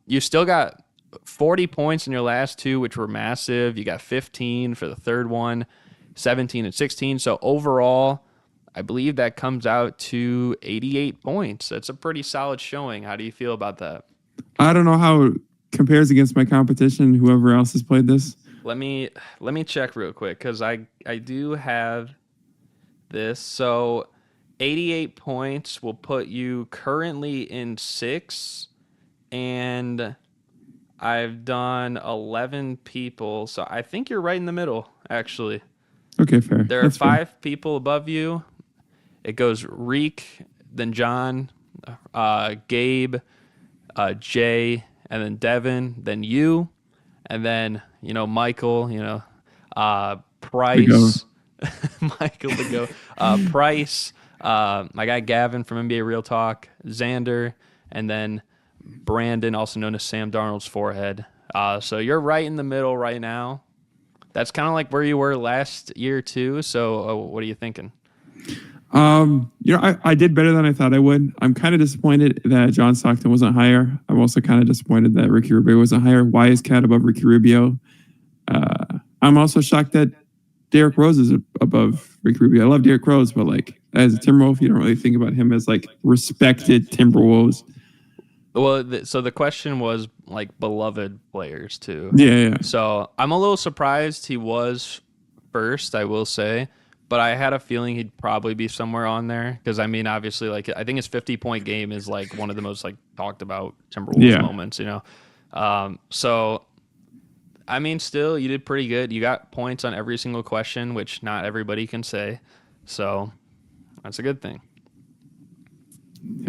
you still got 40 points in your last 2, which were massive. You got 15 for the third one, 17 and 16. So overall, I believe that comes out to 88 points. That's a pretty solid showing. How do you feel about that? I don't know how it compares against my competition, whoever else has played this. Let me check real quick because I do have this. So 88 points will put you currently in 6th, and I've done 11 people, so I think you're right in the middle, actually. Okay, fair. There are That's fair. 5 people above you. It goes Reek, then John, Gabe, Jay, and then Devin, then you, and then, Michael, The go. Price, Michael to go, Price, my guy Gavin from NBA Real Talk, Xander, and then Brandon, also known as Sam Darnold's forehead. So you're right in the middle right now. That's kind of like where you were last year too. So what are you thinking? I did better than I thought I would. I'm kind of disappointed that John Stockton wasn't higher. I'm also kind of disappointed that Ricky Rubio wasn't higher. Why is Cat above Ricky Rubio? I'm also shocked that Derrick Rose is above Ricky Rubio. I love Derrick Rose, but like as a Timberwolf, you don't really think about him as like respected Timberwolves. Well, so the question was like beloved players too. Yeah. So I'm a little surprised he was first, I will say, but I had a feeling he'd probably be somewhere on there because I mean, obviously, like I think his 50-point game is like one of the most like talked about Timberwolves moments, So I mean, still, you did pretty good. You got points on every single question, which not everybody can say. So that's a good thing.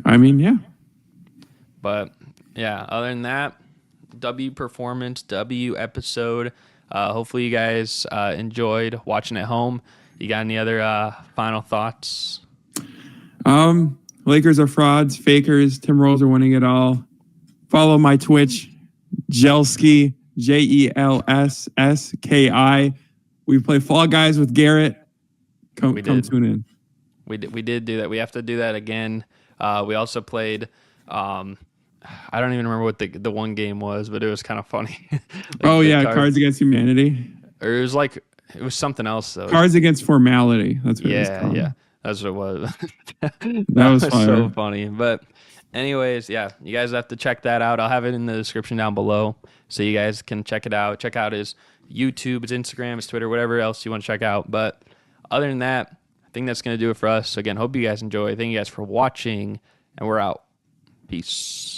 I mean, yeah. But yeah, other than that, W performance, W episode. Hopefully you guys enjoyed watching at home. You got any other final thoughts? Lakers are frauds, fakers. Timberwolves are winning it all. Follow my Twitch, Jelski, JELSSKI. We play Fall Guys with Garrett. Come tune in. We did do that. We have to do that again. We also played. I don't even remember what the one game was, but it was kind of funny. Cards Against Humanity. Or it was something else though. Cards Against Formality. That's what it was called. Yeah, that's what it was. that was so funny. But anyways, yeah, you guys have to check that out. I'll have it in the description down below so you guys can check it out. Check out his YouTube, his Instagram, his Twitter, whatever else you want to check out. But other than that, I think that's going to do it for us. So again, hope you guys enjoy. Thank you guys for watching, and we're out. Peace.